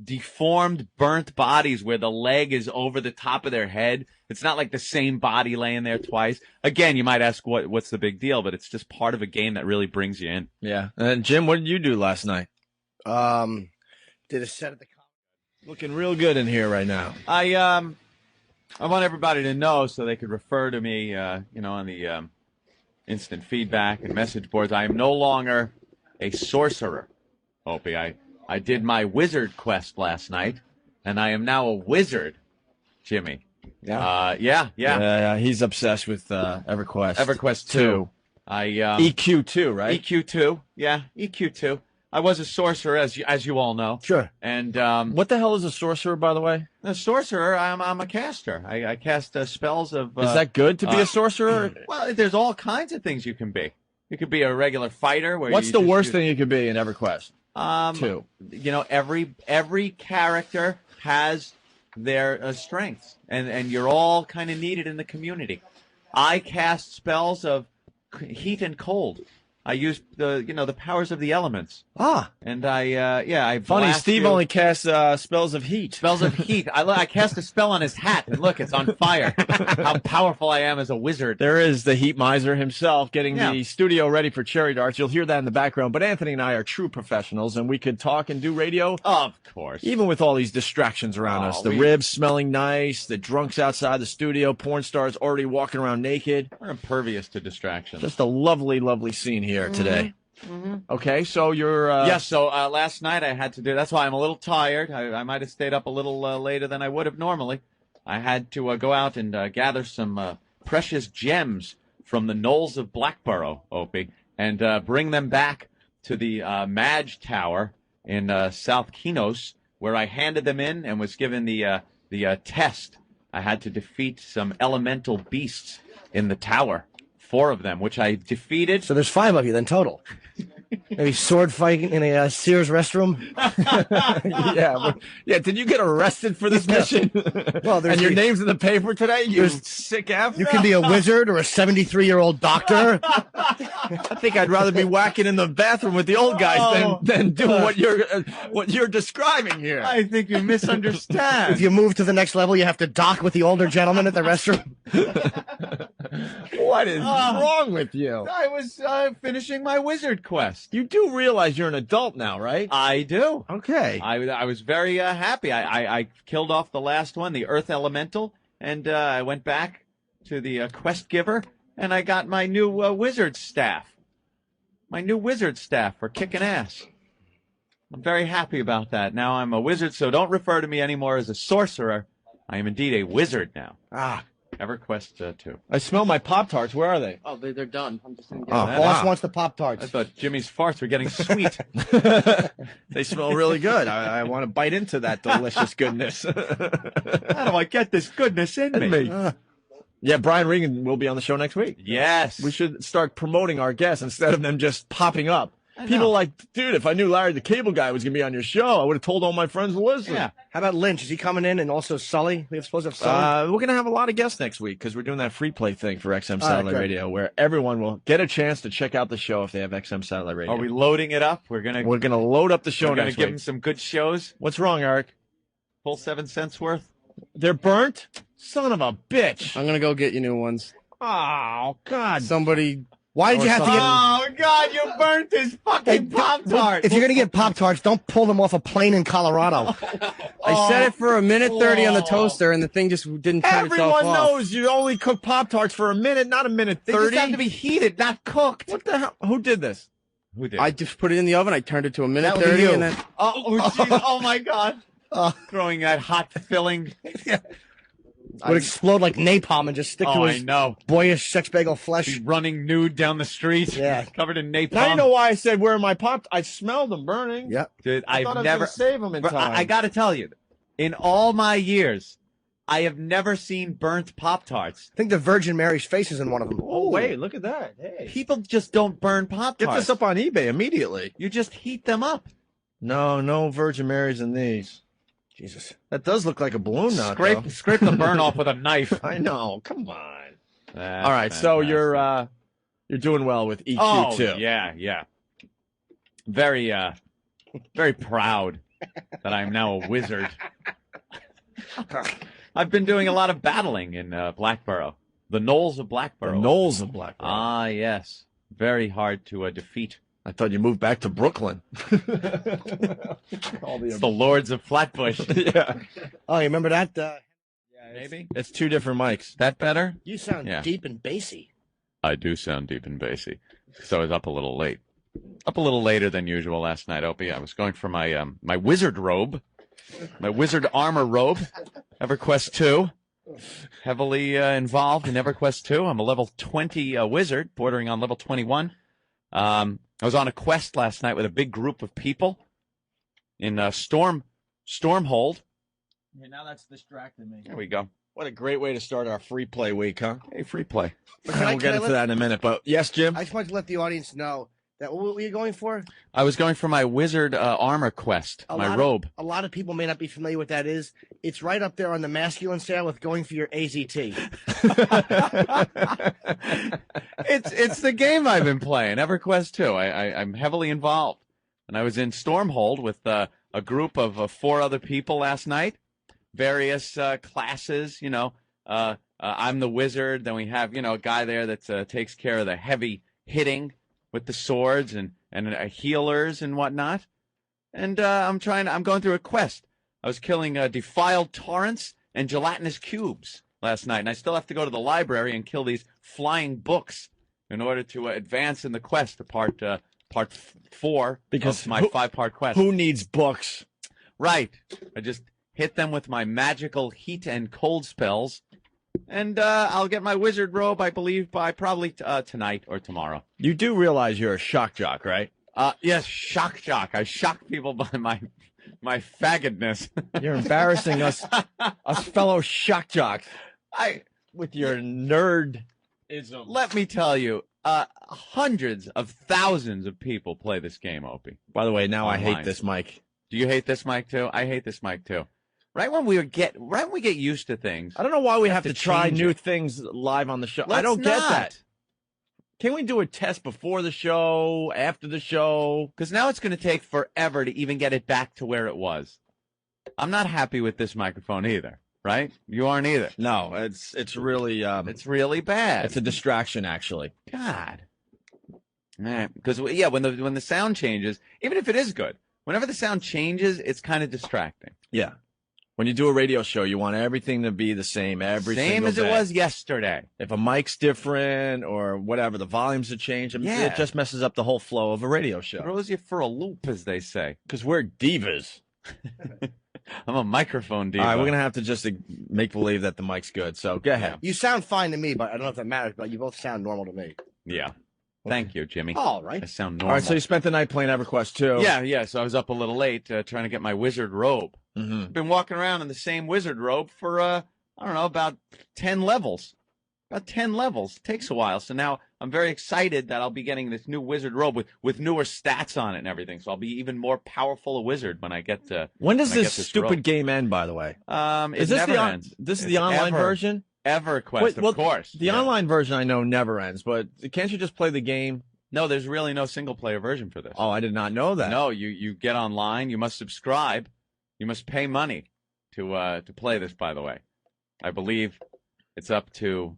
deformed, burnt bodies where the leg is over the top of their head. It's not like the same body laying there twice. Again, you might ask what's the big deal, but it's just part of a game that really brings you in. Yeah. And Jim, what did you do last night? Did a set at the looking real good in here right now. I want everybody to know so they could refer to me, on the instant feedback and message boards. I am no longer a sorcerer, Opie. I did my wizard quest last night, and I am now a wizard, Jimmy. Yeah. Yeah. He's obsessed with EverQuest. EverQuest 2. I EQ2, right? EQ2. Yeah, EQ2. I was a sorcerer, as you all know. Sure. And What the hell is a sorcerer, by the way? a sorcerer, I'm a caster. I cast spells of. Is that good to be a sorcerer? Well, there's all kinds of things you can be. You could be a regular fighter. What's the worst thing you could be in EverQuest? Two. You know, every character has their strengths, and you're all kind of needed in the community. I cast spells of heat and cold. I used the powers of the elements. And I Funny, blast Steve you. only casts spells of heat. Spells of heat. I cast a spell on his hat, and look, it's on fire. How powerful I am as a wizard. There is the Heat Miser himself getting Yeah. the studio ready for cherry darts. You'll hear that in the background. But Anthony and I are true professionals, and we could talk and do radio. Of course. Even with all these distractions around us. The ribs smelling nice, the drunks outside the studio, porn stars already walking around naked. We're impervious to distractions. Just a lovely, lovely scene here today. Okay, so you're... Yes, so last night I had to do... That's why I'm a little tired. I might have stayed up a little later than I would have normally. I had to go out and gather some precious gems from the knolls of Blackborough, Opie, and bring them back to the Madge Tower in South Kinos, where I handed them in and was given the test. I had to defeat some elemental beasts in the tower. 4 of them, which I defeated. So there's 5 of you then total. Maybe sword fighting in a Sears restroom. yeah. Did you get arrested for this mission? Well, and your name's in the paper today. You sick F. You can be a wizard or a 73-year-old doctor. I think I'd rather be whacking in the bathroom with the old guys than doing what you're describing here. I think you misunderstand. If you move to the next level, you have to dock with the older gentleman at the restroom. What is wrong with you? I was finishing my wizard quest. You do realize you're an adult now, right? I do. Okay. I was very happy. I killed off the last one, the Earth Elemental, and I went back to the quest giver, and I got my new wizard staff. My new wizard staff for kicking ass. I'm very happy about that. Now I'm a wizard, so don't refer to me anymore as a sorcerer. I am indeed a wizard now. EverQuest 2. I smell my Pop-Tarts. Where are they? Oh, they're done. I'm just gonna get Boss wants the Pop-Tarts. I thought Jimmy's farts were getting sweet. They smell really good. I want to bite into that delicious goodness. How do I get this goodness in me? Yeah, Brian Regan will be on the show next week. Yes. We should start promoting our guests instead of them just popping up. People are like, dude, if I knew Larry the Cable Guy was going to be on your show, I would have told all my friends to listen. Yeah. How about Lynch? Is he coming in? And also Sully? We have supposed to have Sully? We're going to have a lot of guests next week because we're doing that free play thing for XM Satellite good. Radio where everyone will get a chance to check out the show if they have XM Satellite Radio. Are we loading it up? We're gonna load up the show we're gonna next give week. them some good shows. What's wrong, Eric? Full 7 cents worth. They're burnt? Son of a bitch. I'm gonna go get you new ones. Oh, God. Somebody. Why did you have to get... Oh God, you burnt his fucking Pop-Tart. If you're going to get Pop-Tarts, don't pull them off a plane in Colorado. I set it for a minute 30 on the toaster, and the thing just didn't turn itself Everyone off. knows you only cook Pop-Tarts for a minute, not a minute They 30. just have to be heated, not cooked. What the hell? Who did this? Who did? I just put it in the oven. I turned it to a minute That would be 30, you. and then Oh, geez. Oh my God. Throwing that hot filling. Would explode like napalm and just stick to Oh, I his know. boyish sex bagel flesh. He's running nude down the street. Yeah. Covered in napalm. Now you know why I said where are my Pop? I smelled them burning. Yep. Dude, I thought I was gonna save them in Bro, time. I got to tell you, in all my years, I have never seen burnt Pop-Tarts. I think the Virgin Mary's face is in one of them. Oh, wait, look at that. Hey. People just don't burn Pop-Tarts. Get this up on eBay immediately. You just heat them up. No Virgin Marys in these. Jesus. That does look like a balloon now. though. Scrape the burn off with a knife. I know. Come on. That's All right, so fantastic. you're doing well with EQ too. Yeah. Very very proud that I'm now a wizard. I've been doing a lot of battling in Blackborough. The knolls of The Blackborough. knolls of Blackborough. Ah, yes. Very hard to defeat. I thought you moved back to Brooklyn. It's the Lords of Flatbush. Yeah. Oh, you remember that? Maybe. It's two different mics. That better? You sound Yeah. deep and bassy. I do sound deep and bassy. So I was up a little late. Up a little later than usual last night, Opie. I was going for my my wizard robe. My wizard armor robe. EverQuest 2. heavily involved in EverQuest 2. I'm a level 20 wizard, bordering on level 21. I was on a quest last night with a big group of people in Stormhold. Yeah, now that's distracting me. There we go. What a great way to start our free play week, huh? Hey, free play. We'll get into that in a minute. But yes, Jim? I just wanted to let the audience know that what were you going for? I was going for my wizard armor quest, my robe. A lot of people may not be familiar with that is. It's right up there on the masculine scale with going for your AZT. It's the game I've been playing, EverQuest 2. I'm heavily involved. And I was in Stormhold with a group of 4 other people last night. Various classes, I'm the wizard. Then we have, a guy there that takes care of the heavy hitting with the swords and healers and whatnot. And I'm going through a quest. I was killing defiled torrents and gelatinous cubes last night. And I still have to go to the library and kill these flying books in order to advance in the quest to part 4 of my 5-part quest. Who needs books? Right. I just hit them with my magical heat and cold spells, and I'll get my wizard robe, I believe, by probably tonight or tomorrow. You do realize you're a shock jock, right? Yes, shock jock. I shock people by my faggotness. You're embarrassing us fellow shock jocks. With your nerdism. Let me tell you, hundreds of thousands of people play this game, Opie. By the way, now Online. I hate this mic. Do you hate this mic too? I hate this mic too. Right when we get used to things. I don't know why we have to try change new it. things live on the show. I Let's don't get not. that. Can we do a test before the show, after the show? Because now it's going to take forever to even get it back to where it was. I'm not happy with this microphone either, right? You aren't either. No, it's really It's really bad. it's a distraction, actually. God. Man, because when the sound changes, even if it is good, whenever the sound changes, it's kind of distracting. Yeah. When you do a radio show, you want everything to be the same every Same single as day. it was yesterday. If a mic's different or whatever, the volumes have changed. Yeah. It just messes up the whole flow of a radio show. Throws you for a loop, as they say. Because we're divas. I'm a microphone diva. All right, we're going to have to just make believe that the mic's good. So go ahead. You sound fine to me, but I don't know if that matters, but you both sound normal to me. Yeah. Thank you, Jimmy. All right. I sound All normal. right, so you spent the night playing EverQuest 2. Yeah. So I was up a little late trying to get my wizard robe. Mm-hmm. I've been walking around in the same wizard robe for, I don't know, about 10 levels. About 10 levels. It takes a while. So now I'm very excited that I'll be getting this new wizard robe with newer stats on it and everything. So I'll be even more powerful a wizard when I get to. When does when I this get this stupid robe. game end, by the way? It never ends. This is It's the online version? EverQuest, Wait, well, of course. The Yeah. online version I know never ends, but can't you just play the game? No, there's really no single player version for this. Oh, I did not know that. No, you get online. You must subscribe. You must pay money to play this. By the way, I believe it's up to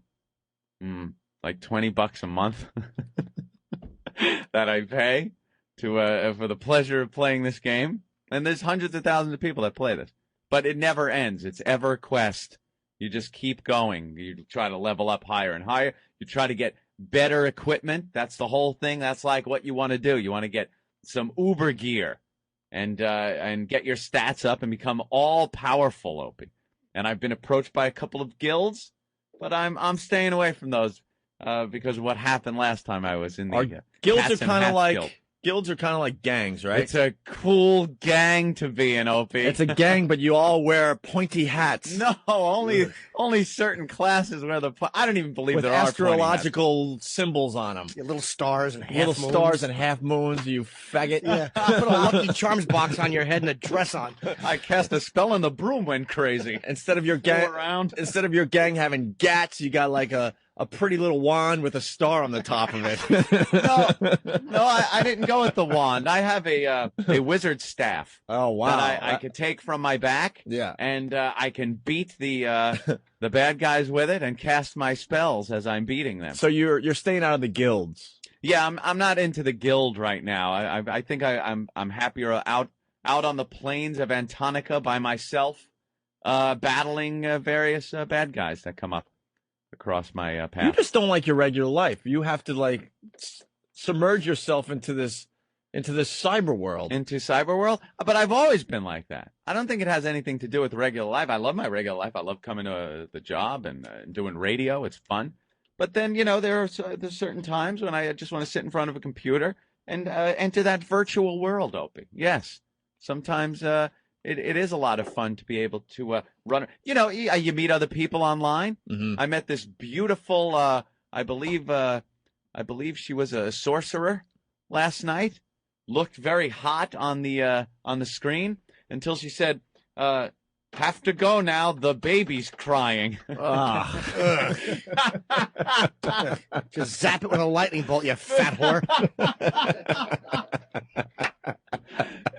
like $20 a month that I pay to for the pleasure of playing this game. And there's hundreds of thousands of people that play this, but it never ends. It's EverQuest. You just keep going. You try to level up higher and higher. You try to get better equipment. That's the whole thing. That's like what you want to do. You want to get some Uber gear and get your stats up and become all powerful, Opie. And I've been approached by a couple of guilds, but I'm staying away from those because of what happened last time I was in the Guilds Cats are and kind of Hats like Guild. guilds are kind of like gangs, right? It's a cool gang to be in, Opie. It's a gang, but you all wear pointy hats. No, only certain classes wear the. I don't even believe With there are pointy hats. astrological symbols on them. Yeah, little stars and half Little moons. stars and half moons, you faggot. Yeah. Put a Lucky Charms box on your head and a dress on. I cast a spell and the broom went crazy. Instead of your Go gang, around. instead of your gang having gats, you got like a pretty little wand with a star on the top of it. No, I didn't go with the wand. I have a wizard staff. Oh wow! That I can take from my back. Yeah. And I can beat the bad guys with it and cast my spells as I'm beating them. So you're staying out of the guilds. Yeah, I'm not into the guild right now. I think I'm happier out on the plains of Antonica by myself, battling various bad guys that come up across my path. You just don't like your regular life. You have to like submerge yourself into into the cyber world. Into cyber world. But I've always been like that. I don't think it has anything to do with regular life. I love my regular life. I love coming to the job and doing radio. It's fun. But then, there's certain times when I just want to sit in front of a computer and enter that virtual world, Opie. Yes. Sometimes it is a lot of fun to be able to run. You meet other people online. Mm-hmm. I met this beautiful, I believe she was a sorcerer last night. Looked very hot on the screen until she said, "Have to go now. The baby's crying." Just zap it with a lightning bolt, you fat whore.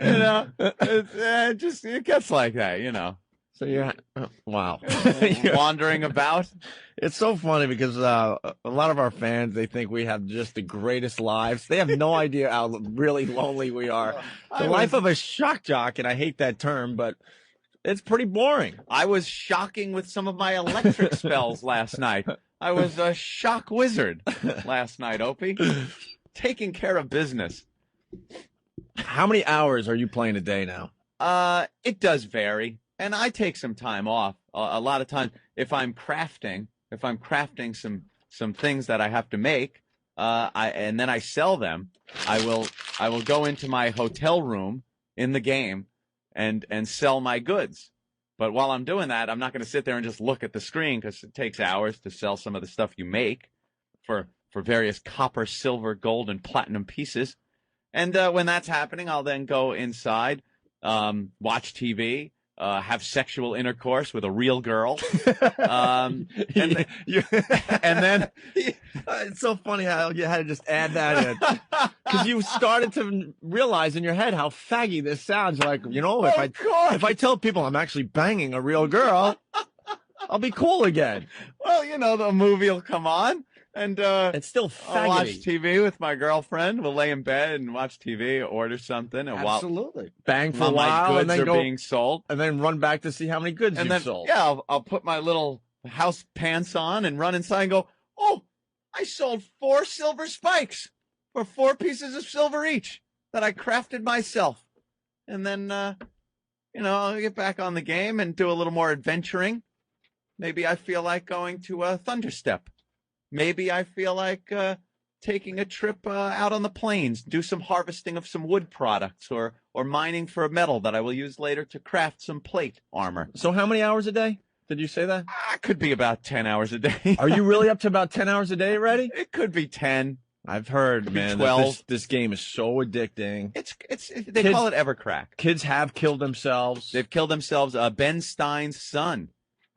It gets like that, So you're wow. wandering about. It's so funny because a lot of our fans, they think we have just the greatest lives. They have no idea how really lonely we are. The life of a shock jock, and I hate that term, but it's pretty boring. I was shocking with some of my electric spells last night. I was a shock wizard last night, Opie. Taking care of business. How many hours are you playing a day now? It does vary. And I take some time off. A lot of times, if I'm crafting some things that I have to make, and then I sell them, I will go into my hotel room in the game and sell my goods. But while I'm doing that, I'm not going to sit there and just look at the screen because it takes hours to sell some of the stuff you make for various copper, silver, gold, and platinum pieces. And when that's happening, I'll then go inside, watch TV. Have sexual intercourse with a real girl. And then it's so funny how you had to just add that in. Because you started to realize in your head how faggy this sounds. Like, if I tell people I'm actually banging a real girl, I'll be cool again. Well, the movie will come on. And it's still faggoty. I'll watch TV with my girlfriend. We'll lay in bed and watch TV, order something, and absolutely bang for a while, while, and then being sold, and then run back to see how many goods you've sold. Yeah, I'll put my little house pants on and run inside and go, "Oh, I sold 4 silver spikes for 4 pieces of silver each that I crafted myself." And then, I'll get back on the game and do a little more adventuring. Maybe I feel like going to a Thunderstep. Maybe I feel like taking a trip out on the plains, do some harvesting of some wood products or mining for a metal that I will use later to craft some plate armor. So how many hours a day? Did you say that? Could be about 10 hours a day. Are you really up to about 10 hours a day already? It could be 10. I've heard, man, 12. This game is so addicting. They call it Evercrack. Kids have killed themselves. They've killed themselves. Ben Stein's son.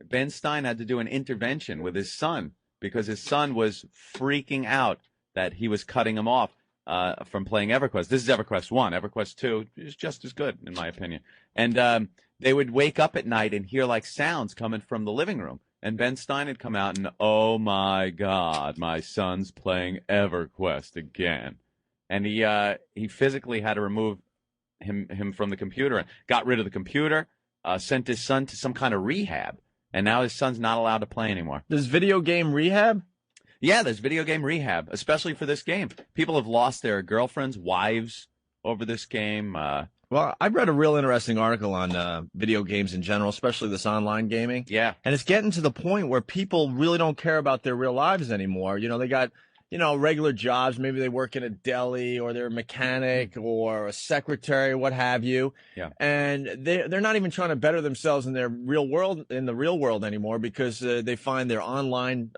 Ben Stein had to do an intervention with his son, because his son was freaking out that he was cutting him off from playing EverQuest. This is EverQuest 1. EverQuest 2 is just as good, in my opinion. And they would wake up at night and hear like sounds coming from the living room. And Ben Stein had come out and, "Oh, my God, my son's playing EverQuest again." And he physically had to remove him from the computer and got rid of the computer, sent his son to some kind of rehab. And now his son's not allowed to play anymore. There's video game rehab? Yeah, there's video game rehab, especially for this game. People have lost their girlfriends, wives over this game. Well, I read a real interesting article on video games in general, especially this online gaming. Yeah. And it's getting to the point where people really don't care about their real lives anymore. They got, regular jobs. Maybe they work in a deli or they're a mechanic or a secretary, what have you. Yeah. And they're not even trying to better themselves in the real world anymore because they find their online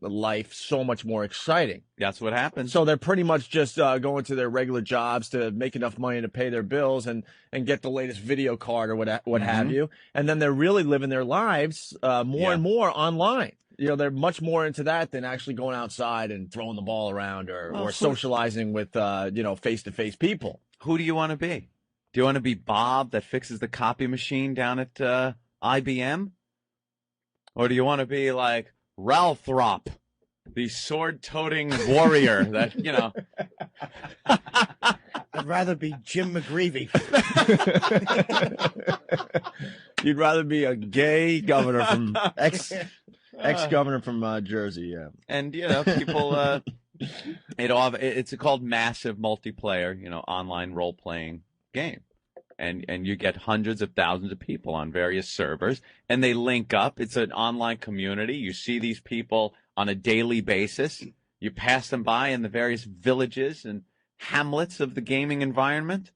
life so much more exciting. That's what happens. So they're pretty much just going to their regular jobs to make enough money to pay their bills and get the latest video card or what have you. And then they're really living their lives more and more online. They're much more into that than actually going outside and throwing the ball around or socializing with, face-to-face people. Who do you want to be? Do you want to be Bob that fixes the copy machine down at IBM? Or do you want to be like Ralthrop, the sword-toting warrior that, I'd rather be Jim McGreevy. You'd rather be a gay governor from ex-governor from Jersey, yeah. And, people It's called massive multiplayer, online role playing game. And you get hundreds of thousands of people on various servers, and they link up. It's an online community. You see these people on a daily basis. You pass them by in the various villages and hamlets of the gaming environment,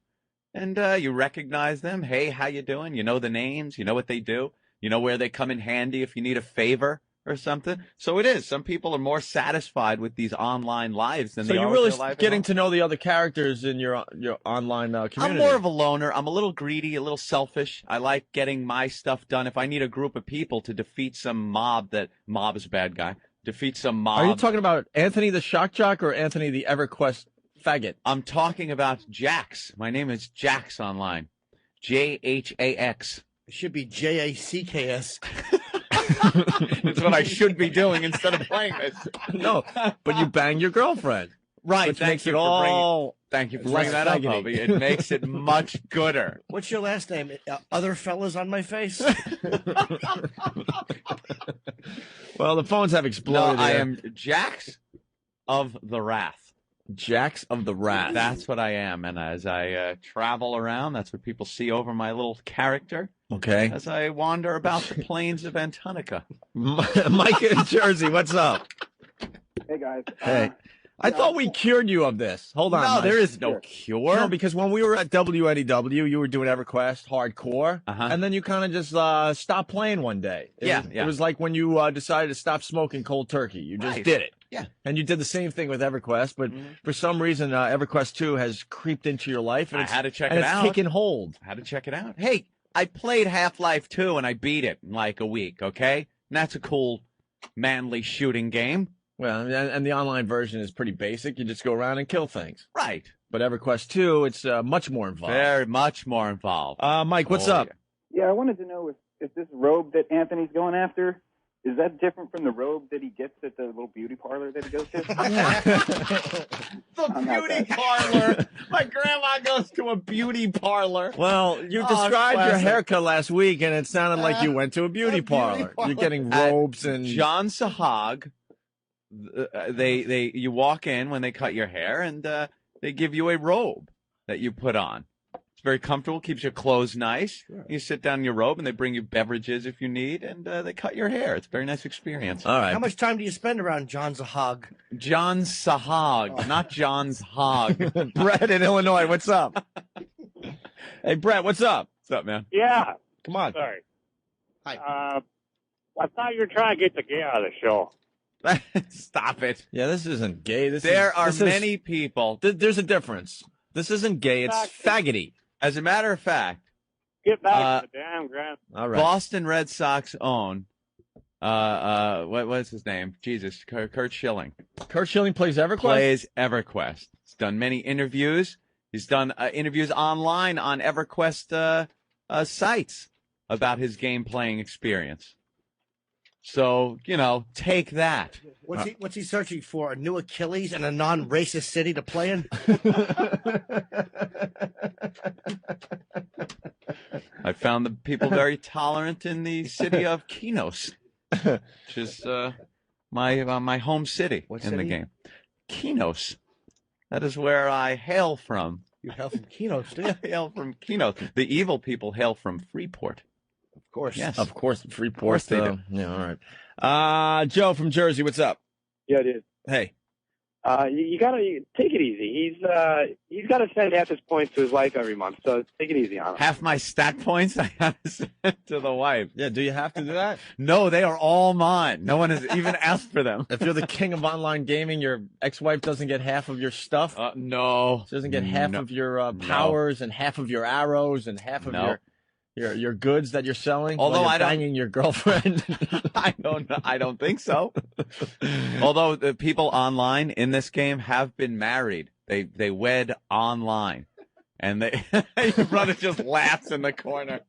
and you recognize them. Hey, how you doing? You know the names. You know what they do. You know where they come in handy if you need a favor or something. So it is. Some people are more satisfied with these online lives than they are you're with their really life getting at to know the other characters in your online community. I'm more of a loner. I'm a little greedy, a little selfish. I like getting my stuff done. If I need a group of people to defeat some mob is a bad guy. Defeat some mob. Are you talking about Anthony the Shock Jock or Anthony the EverQuest faggot? I'm talking about Jax. My name is Jax online. Jax. It should be Jacks. That's what I should be doing instead of playing this. No, but you bang your girlfriend. Right. Which makes it all Thank you for less bringing that up, faggoty. Hobie. It makes it much gooder. What's your last name? Other fellas on my face? Well, the phones have No, exploded. I here. am Jax of the Wrath. Jax of the Wrath. That's what I am. And as I travel around, that's what people see over my little character Okay. as I wander about the plains of Antonica. Mike in Jersey, what's up? Hey guys. Hey. I thought we cured you of this. Hold on. No, Mike. there is no cure. No, because when we were at WNEW, you were doing EverQuest hardcore, and then you kind of just stopped playing one day. It was like when you decided to stop smoking cold turkey. You just did it. Yeah. And you did the same thing with EverQuest, but for some reason, EverQuest 2 has creeped into your life, and I had to check and it out. it's taken hold. I had to check it out. Hey, I played Half-Life 2 and I beat it in like a week, okay? And that's a cool, manly shooting game. Well, and the online version is pretty basic. You just go around and kill things. Right. But EverQuest 2, it's much more involved. Very much more involved. Mike, what's up? Yeah, I wanted to know if this robe that Anthony's going after, is that different from the robe that he gets at the little beauty parlor that he goes to? The beauty parlor. My grandma goes to a beauty parlor. Well, you Oh, described your classic. haircut last week, and it sounded like you went to a beauty parlor. You're getting robes and John Sahag. You walk in when they cut your hair, and they give you a robe that you put on. It's very comfortable, keeps your clothes nice. Sure. You sit down in your robe, and they bring you beverages if you need, and they cut your hair. It's a very nice experience. All right. How much time do you spend around John Zahag? John Sahag, not John's Hog. Brett in Illinois, what's up? Hey, Brett, what's up? What's up, man? Yeah. Come on. Sorry. Hi. I thought you were trying to get the gay out of the show. Stop it. Yeah, this isn't gay. There are many people. There's a difference. This isn't gay. It's faggoty. As a matter of fact, Get back to the damn ground. All right. Boston Red Sox own, what's his name? Jesus, Kurt Schilling. Kurt Schilling plays EverQuest? Plays EverQuest. He's done many interviews. He's done interviews online on EverQuest sites about his game playing experience. So, take that. What's he searching for? A new Achilles and a non-racist city to play in? I found the people very tolerant in the city of Kinos, which is my home city What in city? the game. Kinos. That is where I hail from. You hail from Kinos, do you? I hail from Kinos. The evil people hail from Freeport. Of course. Yes. Of course, Freeport. Of course they do. Yeah, all right. Joe from Jersey, what's up? Yeah, it is. Hey. You gotta take it easy. He's got to send half his points to his wife every month, so take it easy on him. Half my stat points I have to send to the wife. Yeah, do you have to do that? No, they are all mine. No one has even asked for them. If you're the king of online gaming, your ex-wife doesn't get half of your stuff? No. She doesn't get half of your powers and half of your arrows and half of your goods that you're selling? Although while I you're don't- banging your girlfriend? I don't think so. Although the people online in this game have been married. They wed online. And your brother just laughs in the corner.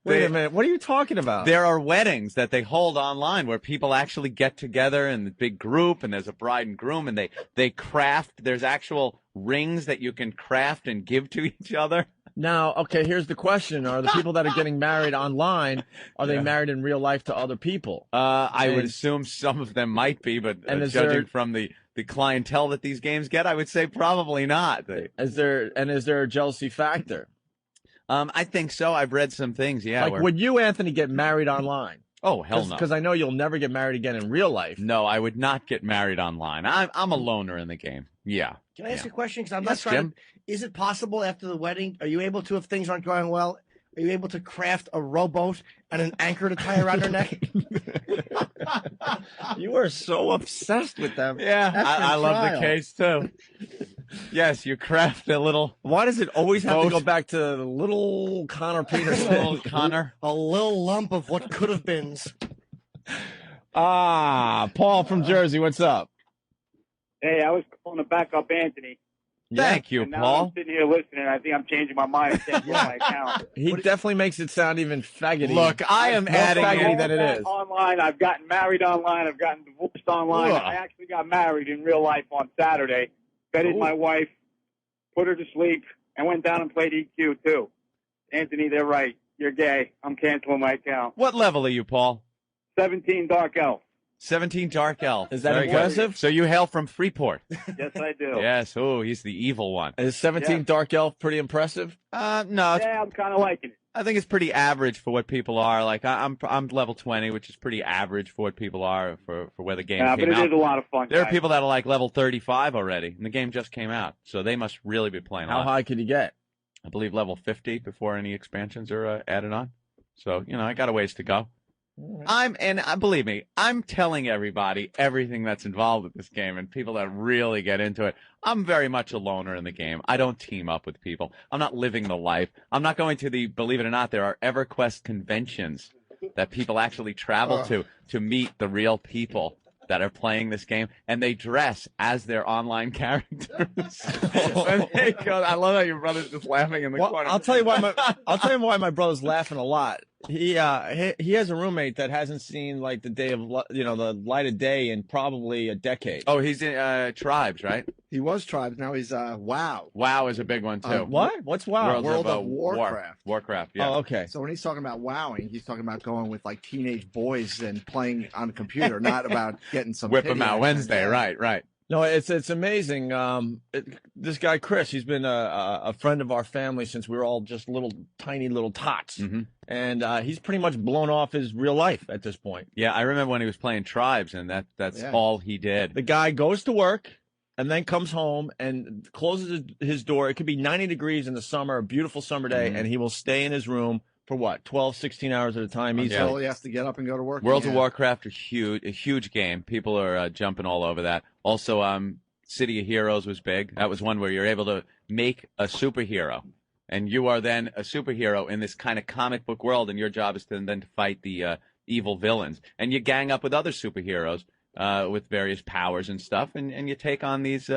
Wait a minute. What are you talking about? There are weddings that they hold online where people actually get together in the big group, and there's a bride and groom, and they craft. There's actual rings that you can craft and give to each other. Now, okay, here's the question. Are the people that are getting married online, are they married in real life to other people? I would And- assume some of them might be, but And is judging there- from the clientele that these games get, I would say probably not. Is there a jealousy factor? I think so. I've read some things. Yeah. Like, where- would you, Anthony, get married online? Oh, hell no. Because I know you'll never get married again in real life. No, I would not get married online. I'm a loner in the game. Yeah. Can I ask you a question? Because I'm Yes, not trying Jim. to. Is it possible after the wedding? Are you able to, if things aren't going well, are you able to craft a rowboat and an anchor to tie around her neck? You are so obsessed with them. Yeah, Effing I love the trial. case too. Yes, you craft a little. Why does it always have to Boat. go back to the little Connor Peterson? Little Connor. A little lump of what could have been. Paul from Jersey, what's up? Hey, I was calling to back up Anthony. Thank you, And now I'm Paul. sitting here listening. I think I'm changing my mind and canceling my account. He definitely makes it sound even faggoty. Look, I am More adding faggoty in. than it is. Online, I've gotten married online. I've gotten divorced online. Ugh. I actually got married in real life on Saturday. Bedded my wife, put her to sleep, and went down and played EQ too. Anthony, they're right. You're gay. I'm canceling my account. What level are you, Paul? 17 Dark Elf. 17 Dark Elf. Is that Very good. impressive? So you hail from Freeport. Yes, I do. Yes. Oh, he's the evil one. Is 17 Yeah. Dark Elf pretty impressive? No, Yeah, I'm kind of liking it. I think it's pretty average for what people are. Like I'm level 20, which is pretty average for what people are for where the game Yeah, but came it out. is a lot of fun. There are guys. people that are like level 35 already, and the game just came out, so they must really be playing a How lot. high could you get? I believe level 50 before any expansions are added on. So I got a ways to go. Believe me, I'm telling everybody everything that's involved with this game, and people that really get into it. I'm very much a loner in the game. I don't team up with people. I'm not living the life. I'm not going to believe it or not, there are EverQuest conventions that people actually travel to meet the real people that are playing this game, and they dress as their online characters. And they go, I love how your brother's just laughing in the Well, corner. I'll tell you why my brother's laughing a lot. He has a roommate that hasn't seen like the the light of day in probably a decade. Oh, he's in Tribes, right? He was Tribes. Now he's WoW. WoW is a big one too. What? What's WoW? World of Warcraft. Warcraft, yeah. Oh, okay. So when he's talking about wowing, he's talking about going with like teenage boys and playing on a computer, not about getting some Whip titty him out action. Wednesday, right. No, it's amazing. This guy Chris, he's been a friend of our family since we were all just tiny little tots, Mhm. and he's pretty much blown off his real life at this point. Yeah, I remember when he was playing Tribes, and that's Yeah. all he did. The guy goes to work and then comes home and closes his door. It could be 90 degrees in the summer, a beautiful summer day, Mhm. and he will stay in his room for what, 12, 16 hours at a time easily. Until he has to get up and go to work. World of again. Warcraft is a huge game. People are jumping all over that. Also, City of Heroes was big. That was one where you're able to make a superhero, and you are then a superhero in this kind of comic book world, and your job is to fight the evil villains, and you gang up with other superheroes with various powers and stuff, and you take on these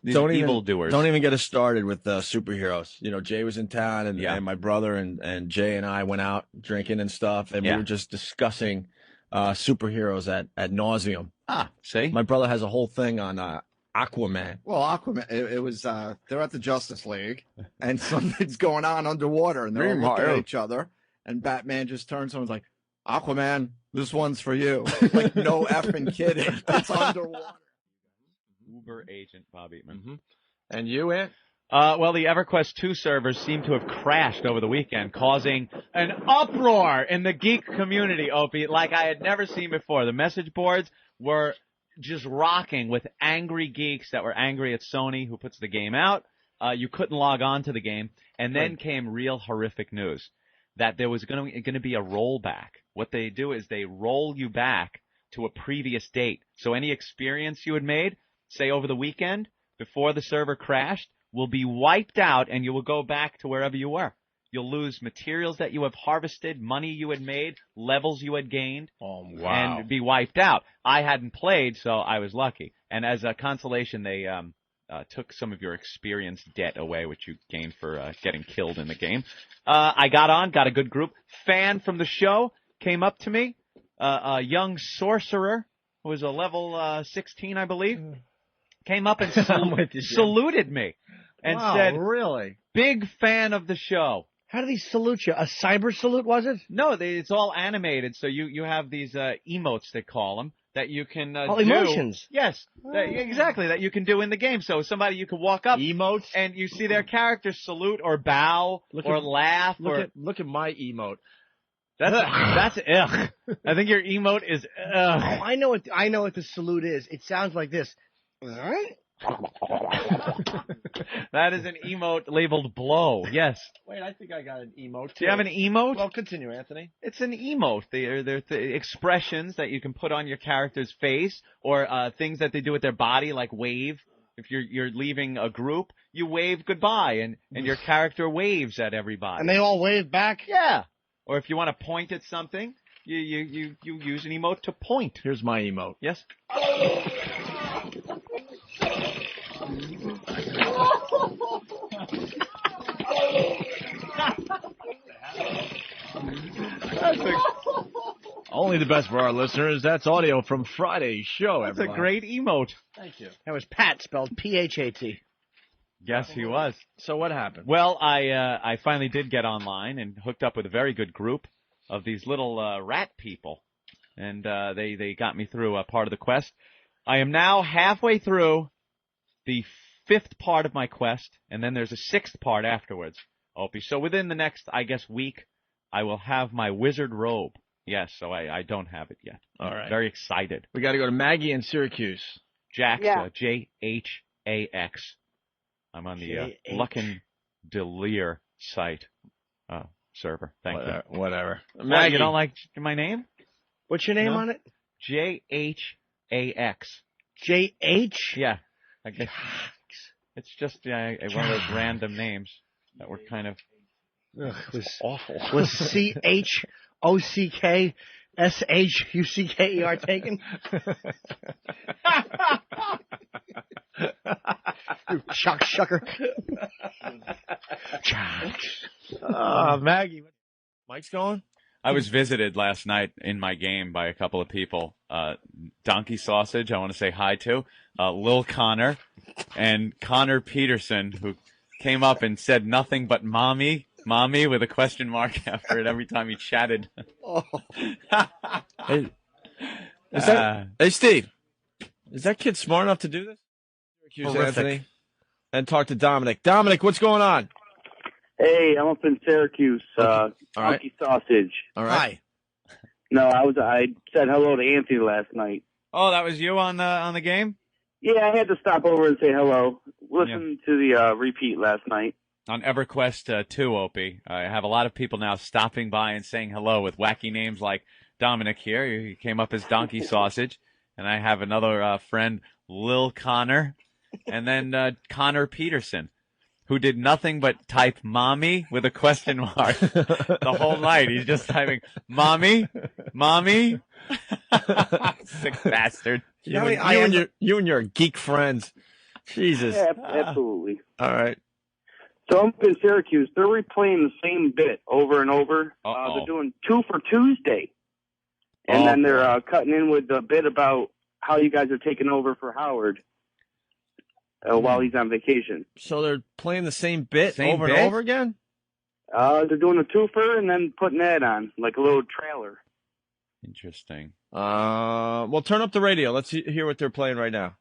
evildoers. Don't even get us started with superheroes. Jay was in town, and my brother and Jay and I went out drinking and stuff, and we were just discussing superheroes at nauseum. See? My brother has a whole thing on Aquaman. Well, Aquaman, it was, they're at the Justice League, and something's going on underwater, and they're all looking at each other, and Batman just turns to him and is like, Aquaman, this one's for you. Like, no effing kidding. It's underwater. Uber agent Bob Eatman. And you, Ant? Well, the EverQuest 2 servers seem to have crashed over the weekend, causing an uproar in the geek community, Opie, like I had never seen before. The message boards were just rocking with angry geeks that were angry at Sony, who puts the game out. You couldn't log on to the game. And then came real horrific news that there was going to be a rollback. What they do is they roll you back to a previous date. So any experience you had made, say over the weekend, before the server crashed, will be wiped out, and you will go back to wherever you were. You'll lose materials that you have harvested, money you had made, levels you had gained, and be wiped out. I hadn't played, so I was lucky. And as a consolation, they took some of your experience debt away, which you gained for getting killed in the game. I got a good group. Fan from the show came up to me, a young sorcerer who was a level 16, I believe, came up and saluted me. and Wow, said, really? "Big fan of the show." How do they salute you? A cyber salute, was it? No, it's all animated. So you have these emotes, they call them, that you can do. Emotions. Yes, exactly, that you can do in the game. So somebody, you can walk up. Emotes? And you see their characters salute or bow or laugh. Look at my emote. That's ugh. I think your emote is ugh. Oh, I know what the salute is. It sounds like this. All right. That is an emote labeled blow. Yes. Wait, I think I got an emote too. Do you have an emote? Well, continue, Anthony. It's an emote. They're expressions that you can put on your character's face, or things that they do with their body, like wave. If you're leaving a group, you wave goodbye, and your character waves at everybody. And they all wave back? Yeah. Or if you want to point at something, you use an emote to point. Here's my emote. Yes. Only the best for our listeners. That's audio from Friday's show. That's everyone. a great emote. Thank you. That was Pat, spelled P-H-A-T. Yes, he was. So what happened? Well, I finally did get online and hooked up with a very good group of these little rat people, and they got me through a part of the quest. I am now halfway through the 5th part of my quest, and then there's a 6th part afterwards, Opie. So within the next, I guess, week, I will have my wizard robe. Yes, so I don't have it yet. All right. Very excited. We got to go to Maggie in Syracuse. Jax, Yeah. J-H-A-X. I'm on the Luckin Delir site server. Thank you. Whatever. Maggie, you don't like my name? What's your name on it? J-H-A-X. J-H? Yeah. I guess it's just one of those random names that were kind of awful. Was C-H-O-C-K-S-H-U-C-K-E-R taken? You shucker. Maggie. Mike's going? I was visited last night in my game by a couple of people. Donkey Sausage, I want to say hi to. Lil Connor and Connor Peterson, who came up and said nothing but mommy with a question mark after it every time he chatted. Hey, hey, Steve. Is that kid smart enough to do this? Syracuse, Anthony. And talk to Dominic. Dominic, what's going on? Hey, I'm up in Syracuse. All right. Donkey Sausage. All right. Hi. No, I said hello to Anthony last night. Oh, that was you on the game? Yeah, I had to stop over and say hello. Listen to the repeat last night. On EverQuest 2, Opie. I have a lot of people now stopping by and saying hello with wacky names like Dominic here. He came up as Donkey Sausage. And I have another friend, Lil Connor. And then Connor Peterson, who did nothing but type mommy with a question mark the whole night. He's just typing mommy. Sick bastard. You and your geek friends. Jesus. Yeah, absolutely. All right. So I'm up in Syracuse. They're replaying the same bit over and over. They're doing 2 for Tuesday. And then they're cutting in with the bit about how you guys are taking over for Howard while he's on vacation. So they're playing the same bit Same over bit? and over again? They're doing a twofer and then putting that on, like a little trailer. Interesting. Well, turn up the radio. Let's hear what they're playing right now.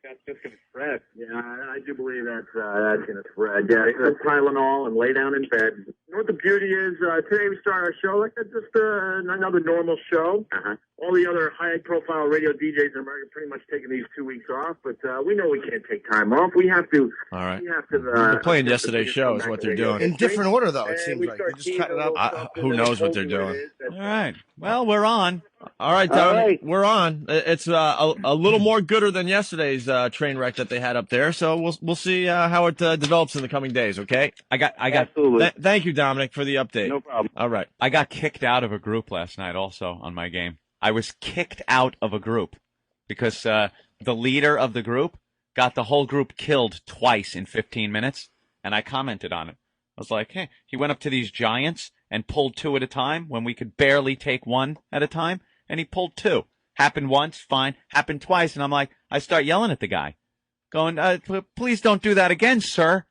That's just going to spread. Yeah, I do believe that's going to spread. Yeah, take Tylenol and lay down in bed. You know what the beauty is? Today we start our show like that's just another normal show. All the other high-profile radio DJs in America pretty much taking these 2 weeks off, but we know we can't take time off. We have to. All right. We have to. They're playing yesterday's show is what they're doing. In different order, though, it seems like. They just cut it up. Who knows what they're doing? All right. Well, we're on. All right, Dominic, right. we're on. It's a little more gooder than yesterday's train wreck that they had up there, so we'll see how it develops in the coming days, okay? I got Absolutely. Thank you, Dominic, for the update. No problem. All right. I got kicked out of a group last night also on my game. I was kicked out of a group because the leader of the group got the whole group killed twice in 15 minutes, and I commented on it. I was like, hey, he went up to these giants and pulled 2 at a time when we could barely take 1 at a time, and he pulled 2. Happened once, fine. Happened twice, and I'm like, I start yelling at the guy. going, please don't do that again, sir.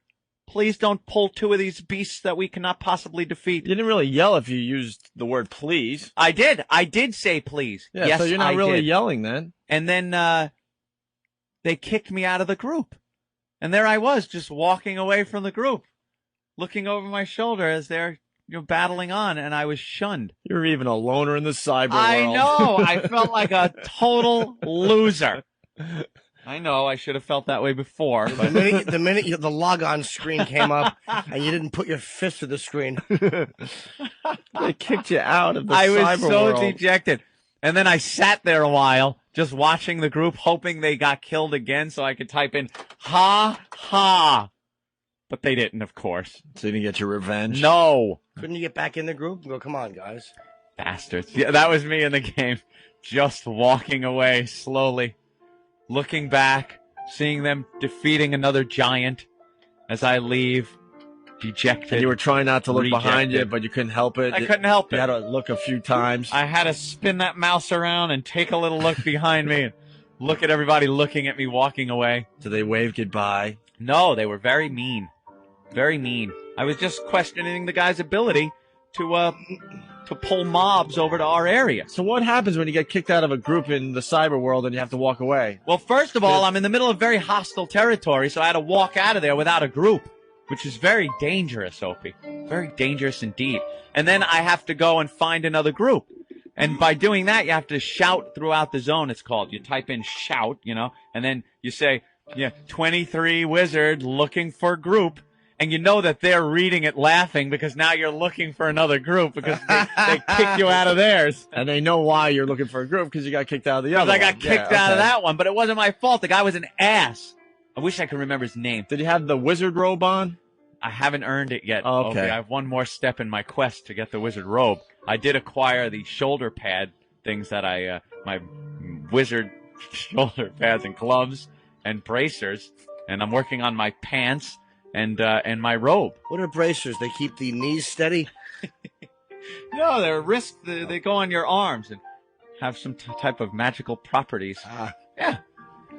Please don't pull 2 of these beasts that we cannot possibly defeat. You didn't really yell if you used the word please. I did. I did say please. Yeah, yes, so you're not really yelling then. And then they kicked me out of the group. And there I was, just walking away from the group, looking over my shoulder as they're battling on, and I was shunned. You're even a loner in the cyber world. I know. I felt like a total loser. I know. I should have felt that way before. But The minute the log-on screen came up and you didn't put your fist to the screen. They kicked you out of the I cyber was so world. dejected. And then I sat there a while, just watching the group, hoping they got killed again so I could type in, ha, ha. But they didn't, of course. So you didn't get your revenge? No. Couldn't you get back in the group and go, come on, guys? Bastards. Yeah, that was me in the game. Just walking away slowly, looking back, seeing them defeating another giant as I leave, dejected. And you were trying not to look behind you, rejected. but you couldn't help it. I couldn't help it. You had to look a few times. I had to spin that mouse around and take a little look behind me and look at everybody looking at me walking away. Did they wave goodbye? No, they were very mean. Very mean. I was just questioning the guy's ability to pull mobs over to our area. So what happens when you get kicked out of a group in the cyber world and you have to walk away? Well, first of all, I'm in the middle of very hostile territory, so I had to walk out of there without a group, which is very dangerous, Opie. Very dangerous indeed. And then I have to go and find another group. And by doing that, you have to shout throughout the zone, it's called. You type in shout, and then you say, 23 wizard looking for group. And you know that they're reading it laughing because now you're looking for another group because they kicked you out of theirs. And they know why you're looking for a group because you got kicked out of the other I one. got kicked out of that one, but it wasn't my fault. The guy was an ass. I wish I could remember his name. Did you have the wizard robe on? I haven't earned it yet. Oh, okay. I have one more step in my quest to get the wizard robe. I did acquire the shoulder pad things that my wizard shoulder pads and gloves and bracers, and I'm working on my pants and my robe. What are bracers? They keep the knees steady? No, they're wrist. They go on your arms and have some type of magical properties. Yeah.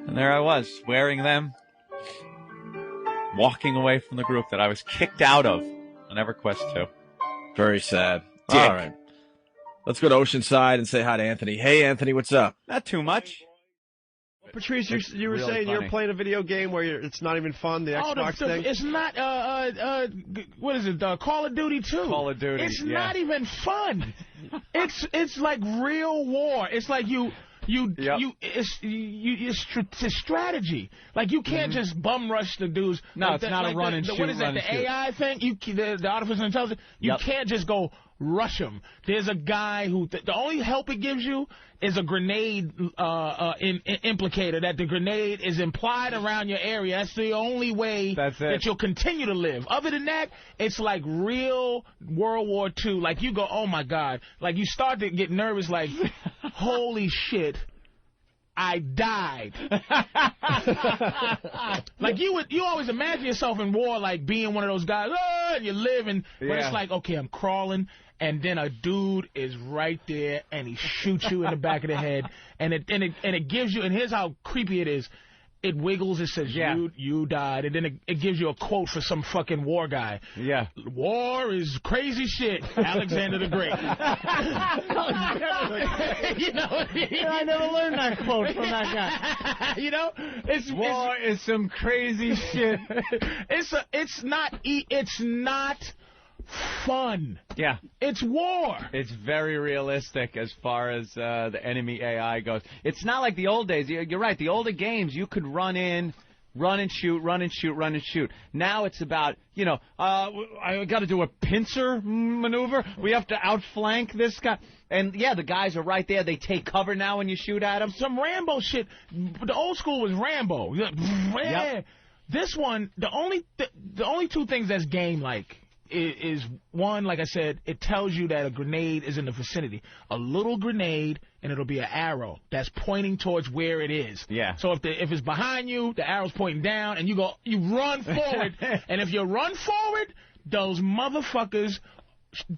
And there I was, wearing them, walking away from the group that I was kicked out of on EverQuest 2. Very sad. Dick. All right. Let's go to Oceanside and say hi to Anthony. Hey, Anthony, what's up? Not too much. Patrice, you were really saying funny. You're playing a video game where it's not even fun, the Xbox thing? It's not, what is it, Call of Duty 2. Call of Duty, It's yeah. not even fun. It's like real war. It's like it's strategy. Like you can't just bum rush the dudes. No, like it's not a run and shoot. What is that? run The and shoot. AI thing? The artificial intelligence. You can't just go rush him. There's a guy who the only help it gives you is a grenade implicator. That the grenade is implied around your area. That's the only way that you'll continue to live. Other than that, it's like real World War II. Like you go, oh my God. Like you start to get nervous. Like, holy shit. I died. Like you always imagine yourself in war, like being one of those guys, and you live, but it's like, okay, I'm crawling, and then a dude is right there, and he shoots you in the back of the head, and it gives you, and here's how creepy it is. It wiggles, it says, you died, and then it gives you a quote for some fucking war guy. Yeah. War is crazy shit, Alexander the Great. You know, I never learned that quote from that guy. You know, War is some crazy shit. It's not fun. Yeah. It's war. It's very realistic as far as the enemy AI goes. It's not like the old days. You're right. The older games, you could run in, run and shoot, run and shoot, run and shoot. Now it's about, I got to do a pincer maneuver. We have to outflank this guy. And, yeah, the guys are right there. They take cover now when you shoot at them. Some Rambo shit. The old school was Rambo. Yep. This one, the only two things that's game-like is one, like I said, it tells you that a grenade is in the vicinity. A little grenade, and it'll be an arrow that's pointing towards where it is. Yeah. So if it's behind you, the arrow's pointing down, and you run forward. And if you run forward, those motherfuckers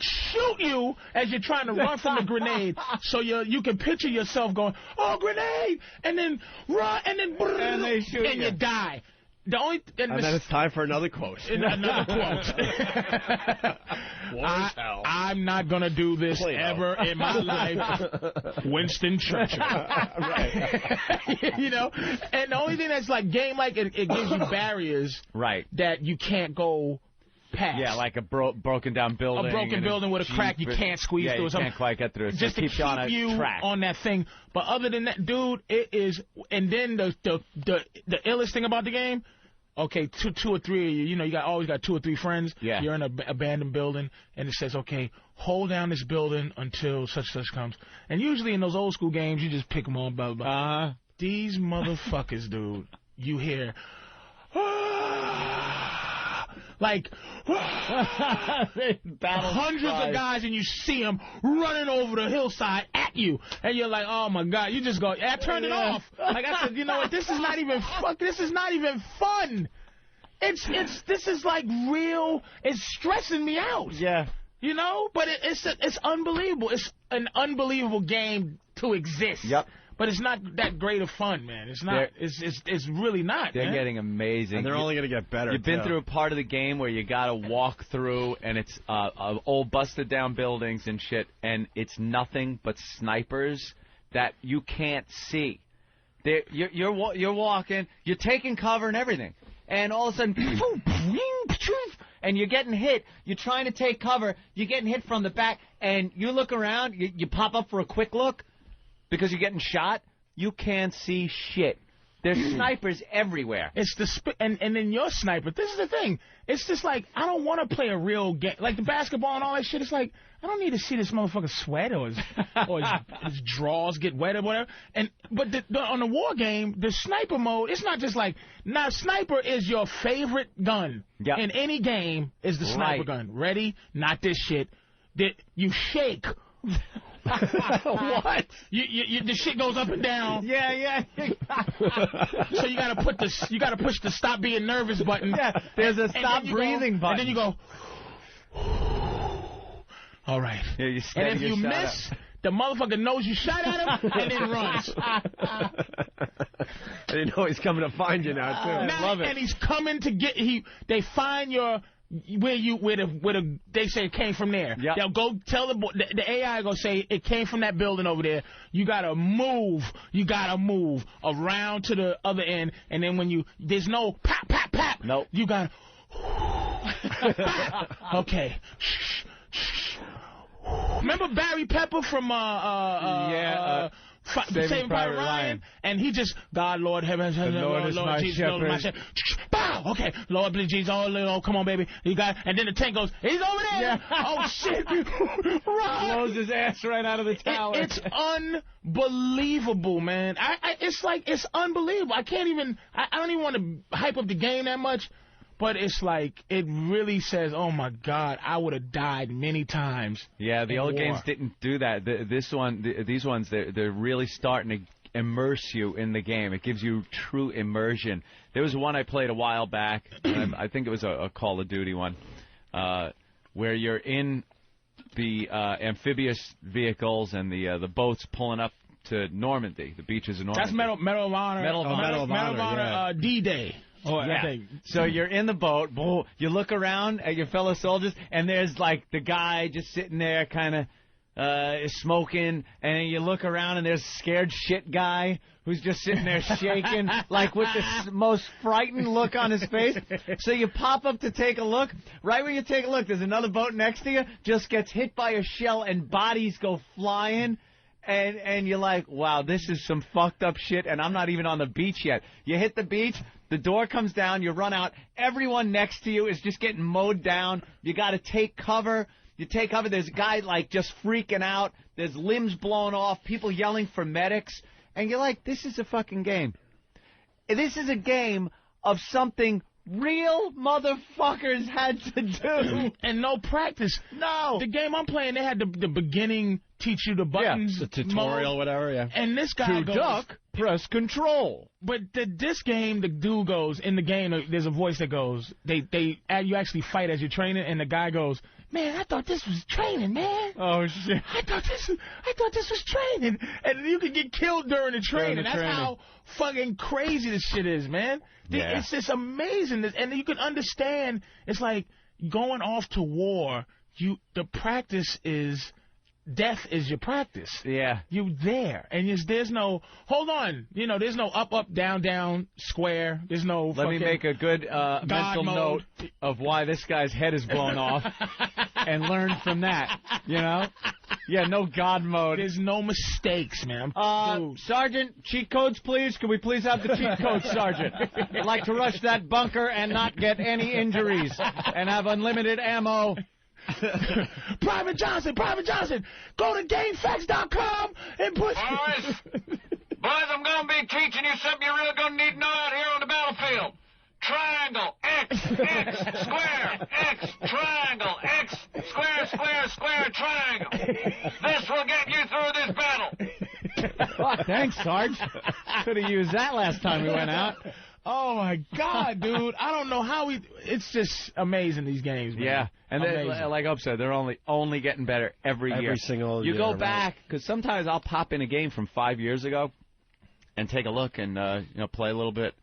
shoot you as you're trying to run from the grenade, so you can picture yourself going, oh, grenade, and then run, and then and they shoot and you die. The only and then it's time for another quote. Another quote. I'm not going to do this ever in my life. Winston Churchill. Right. You know? And the only thing that's like game-like, it gives you barriers that you can't go past. Yeah, like a broken down building. A broken building with a crack you can't squeeze through. You can't quite get through. Just to keep you on that thing. But other than that, dude, it is. And then the illest thing about the game. Okay, two or three of you. You know, you always got 2 or 3 friends. Yeah. You're in an abandoned building, and it says, okay, hold down this building until such comes. And usually in those old school games, you just pick them all. Blah blah. These motherfuckers, dude. You hear. Like hundreds of guys, and you see them running over the hillside at you, and you're like, "Oh my God!" You just go, "I turned it off." Like I said, you know what? This is not even This is not even fun. This is like real. It's stressing me out. Yeah. You know, but it's unbelievable. It's an unbelievable game to exist. Yep. But it's not that great of fun, man. It's not. It's really not. They're getting amazing. And they're only going to get better. You've been through a part of the game where you got to walk through, and it's old busted down buildings and shit, and it's nothing but snipers that you can't see. You're walking, you're taking cover and everything, and all of a sudden, and you're getting hit. You're trying to take cover. You're getting hit from the back, and you look around. You pop up for a quick look. Because you're getting shot, you can't see shit. There's snipers everywhere. It's and then your sniper. This is the thing. It's just like, I don't want to play a real game. Like the basketball and all that shit, it's like, I don't need to see this motherfucker sweat or his drawers get wet or whatever. But on the war game, the sniper mode, it's not just like, now sniper is your favorite gun. Yep. In any game is the sniper gun. Ready? Not this shit. You shake. What? The shit goes up and down. Yeah. So you gotta push the stop being nervous button. Yeah, there's a stop breathing button. And then you go. All right. Yeah, and if you miss, the motherfucker knows you shot at him and then runs. And you know he's coming to find you now too. I love it. And he's coming to get. They find your. They say it came from there. Yep. They'll go tell the AI go say it came from that building over there. You gotta move. You gotta move around to the other end, and then there's no pop pop pop. Nope. You gotta. Okay. Remember Barry Pepper from Saving Private Ryan? And he just, God, Lord, heaven, Lord Jesus, Lord, my shepherd. Bow! Okay, Lord, please, Jesus, oh, come on, baby. You got, and then the tank goes, he's over there! Yeah. Oh, shit! Run! Blows his ass right out of the tower. It's unbelievable, man. It's unbelievable. I don't even want to hype up the game that much. But it's like, it really says, oh, my God, I would have died many times. Yeah, the old games didn't do that. These ones, they're really starting to immerse you in the game. It gives you true immersion. There was one I played a while back. I think it was a Call of Duty one, where you're in the amphibious vehicles and the boats pulling up to Normandy, the beaches of Normandy. That's Medal of Honor. Medal of Honor, D-Day. Oh, yeah. So you're in the boat. You look around at your fellow soldiers, and there's like the guy just sitting there, kind of smoking, and then you look around, and there's a scared shit guy who's just sitting there shaking, like with the most frightened look on his face. So you pop up to take a look. Right when you take a look, there's another boat next to you, just gets hit by a shell, and bodies go flying. And you're like, wow, this is some fucked up shit, and I'm not even on the beach yet. You hit the beach, the door comes down, you run out, everyone next to you is just getting mowed down. You got to take cover. You take cover. There's a guy, like, just freaking out. There's limbs blown off, people yelling for medics. And you're like, this is a fucking game. This is a game of something real motherfuckers had to do. And no practice. No. The game I'm playing, they had the beginning teach you the buttons. Yeah, the tutorial, mode. whatever, yeah. And this guy goes... duck, press control. But this game, the dude goes, in the game, there's a voice that goes, you actually fight as you're training, and the guy goes, man, I thought this was training, man. Oh shit! I thought this was training, and you could get killed during the training. That's how fucking crazy this shit is, man. Yeah. It's just amazing, and you can understand. It's like going off to war. The practice is. Death is your practice. Yeah. You there. And there's no, hold on, there's no up, up, down, down, square. There's no Let me make a good mental mode. note of why this guy's head is blown off and learn from that, Yeah, no God mode. There's no mistakes, man. Sergeant, cheat codes, please. Can we please have the cheat codes, Sergeant? I'd like to rush that bunker and not get any injuries and have unlimited ammo. Private Johnson, go to GameFAQs.com and put... Boys, I'm going to be teaching you something you're really going to need to know out here on the battlefield. Triangle, X, square, X, triangle, X, square, triangle. This will get you through this battle. Oh, thanks, Sarge. Could have used that last time we went out. Oh, my God, dude. I don't know how it's just amazing, these games, man. Yeah. And like Up said, they're only getting better every year. Every single year. You go back, because sometimes I'll pop in a game from 5 years ago and take a look and, play a little bit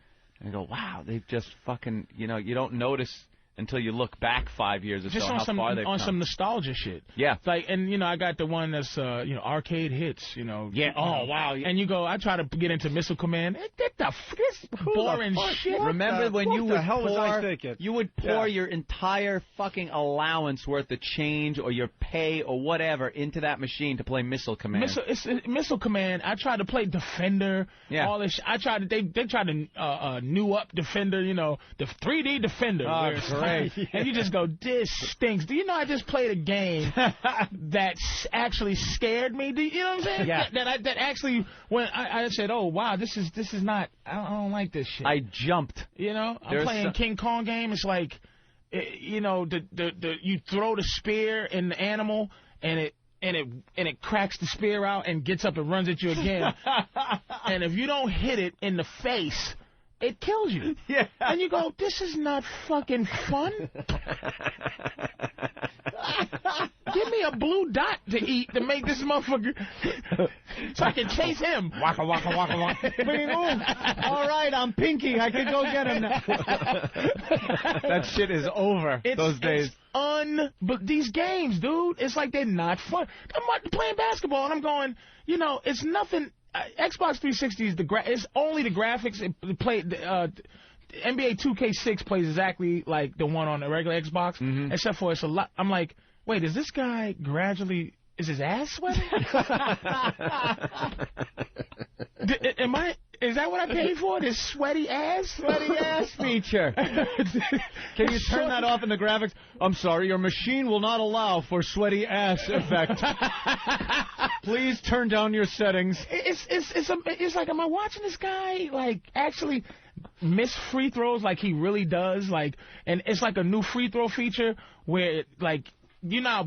and go, wow, they've just fucking, you don't notice until you look back 5 years or just so on how far they've come. some nostalgia shit. Yeah. Like, and I got the one that's arcade hits. Yeah. Oh wow. And you go, I try to get into Missile Command. This boring shit. Remember when you would hell was I thinking? You would pour your entire fucking allowance worth of change or your pay or whatever into that machine to play Missile Command. Missile Command. I tried to play Defender. Yeah. All this. I tried to. They tried to new up Defender. The 3D Defender. Oh, great. And you just go, this stinks. Do you know I just played a game that actually scared me? You know what I'm saying? Yeah. That actually, when I said, oh, wow, this is not, I don't like this shit. I jumped. I'm playing King Kong game. It's like, you throw the spear in the animal, and it cracks the spear out and gets up and runs at you again. And if you don't hit it in the face, it kills you. Yeah. And you go, this is not fucking fun. Give me a blue dot to eat to make this motherfucker so I can chase him. Waka, waka, waka, waka. All right, I'm Pinky. I can go get him now. That shit is over those days. But these games, dude, it's like they're not fun. I'm playing basketball, and I'm going, it's nothing... Xbox 360 is it's only the graphics. NBA 2K6 plays exactly like the one on the regular Xbox, except for it's a lot. I'm like, wait, is this guy gradually? Is his ass sweating? Is that what I paid for? This sweaty ass? Sweaty ass feature. Can you turn that off in the graphics? I'm sorry, your machine will not allow for sweaty ass effect. Please turn down your settings. It's like, am I watching this guy like actually miss free throws like he really does? And it's like a new free throw feature where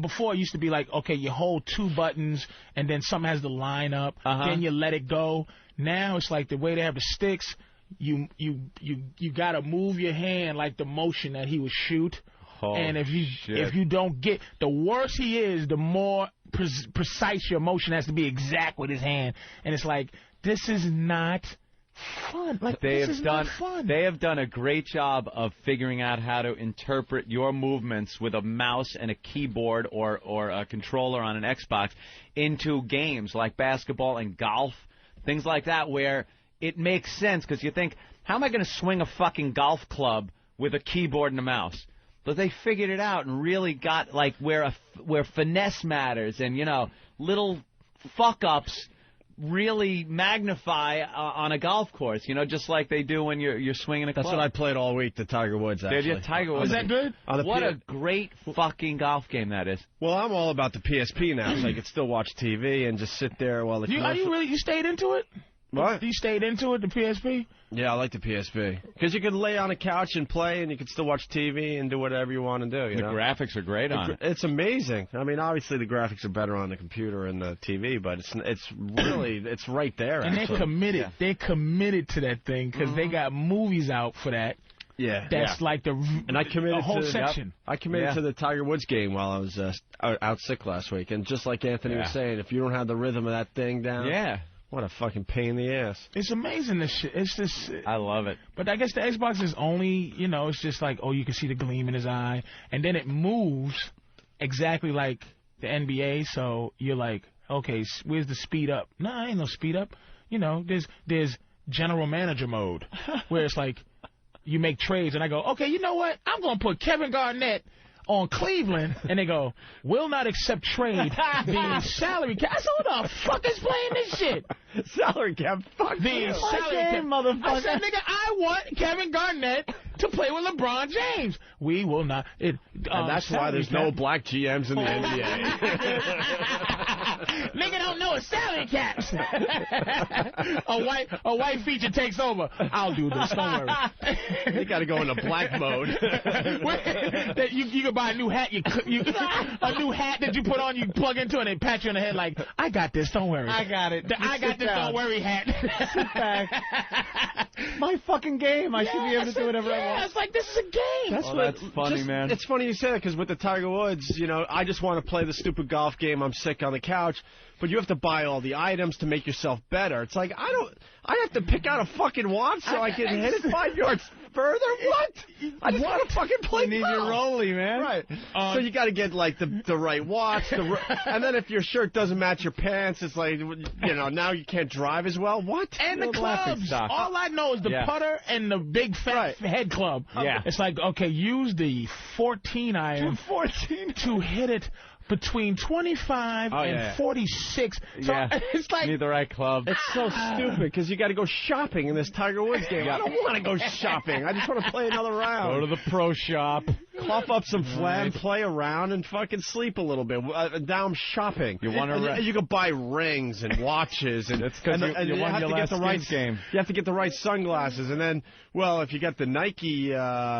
before it used to be like, okay, you hold two buttons and then something has to line up, then you let it go. Now it's like the way they have the sticks, you got to move your hand like the motion that he would shoot. Oh, and if you don't get, the worse he is, the more precise your motion has to be exact with his hand. And it's like, this is not fun. They have done a great job of figuring out how to interpret your movements with a mouse and a keyboard or a controller on an Xbox into games like basketball and golf, things like that, where it makes sense because you think, how am I going to swing a fucking golf club with a keyboard and a mouse? But they figured it out and really got where finesse matters and little fuck ups really magnify on a golf course, just like they do when you're swinging a club. That's what I played all week, the Tiger Woods, actually. Did you? Tiger Woods. Is that good? What a great fucking golf game that is. Well, I'm all about the PSP now, so I can still watch TV and just sit there while the You stayed into it? What? You stayed into it, the PSP? Yeah, I like the PSP. Because you could lay on a couch and play, and you could still watch TV and do whatever you want to do. The graphics are great on it. It's amazing. I mean, obviously the graphics are better on the computer and the TV, but it's really, it's right there. And actually. they're committed. Yeah. They're committed to that thing because they got movies out for that. Yeah, That's like the and I committed a whole to, section. I committed to the Tiger Woods game while I was out sick last week, and just like Anthony was saying, if you don't have the rhythm of that thing down, what a fucking pain in the ass. It's amazing, this shit. It's just... I love it. But I guess the Xbox is only, you know, it's just like, oh, you can see the gleam in his eye. And then it moves exactly like the NBA. So you're like, okay, where's the speed up? No, ain't no speed up. You know, there's general manager mode where it's like you make trades. And I go, okay, you know what? I'm going to put Kevin Garnett on Cleveland, and they go, will not accept trade the salary cap. I said, who the fuck is playing this shit? Salary cap, fuck the salary cap, motherfucker. I said, nigga, I want Kevin Garnett to play with LeBron James. We will not. And that's why there's no black GMs in the NBA. Nigga don't know a salary caps. a white feature takes over. I'll do this. Don't worry. You got to go into black mode. You can buy a new hat. A new hat that you put on. You plug into it and they pat you on the head like, I got this. Don't worry. I got it. I got this. Don't worry hat. Sit back. My fucking game. I should be able to do whatever I want. It's like, this is a game. That's funny, man. It's funny you say that because with the Tiger Woods, you know, I just want to play the stupid golf game. I'm sick on the couch. But you have to buy all the items to make yourself better. It's like, I have to pick out a fucking watch so I can hit it 5 yards further? What? I just want to fucking play You need your rollie, man. Right. So you got to get, like, the right watch. And then if your shirt doesn't match your pants, it's like, you know, now you can't drive as well. What? And the clubs. All I know is the putter and the big fat head club. Yeah. It's like, okay, use the 14 iron to hit it between 25 and 46. So it's like... Need the right club. It's so stupid because you got to go shopping in this Tiger Woods game. I don't want to go shopping. I just want to play another round. Go to the pro shop. Cough up some phlegm, play around, and fucking sleep a little bit. Now I'm shopping. You want to? You can buy rings and watches, and that's because you won your last game. You have to get the right sunglasses, and then, well, if you got the Nike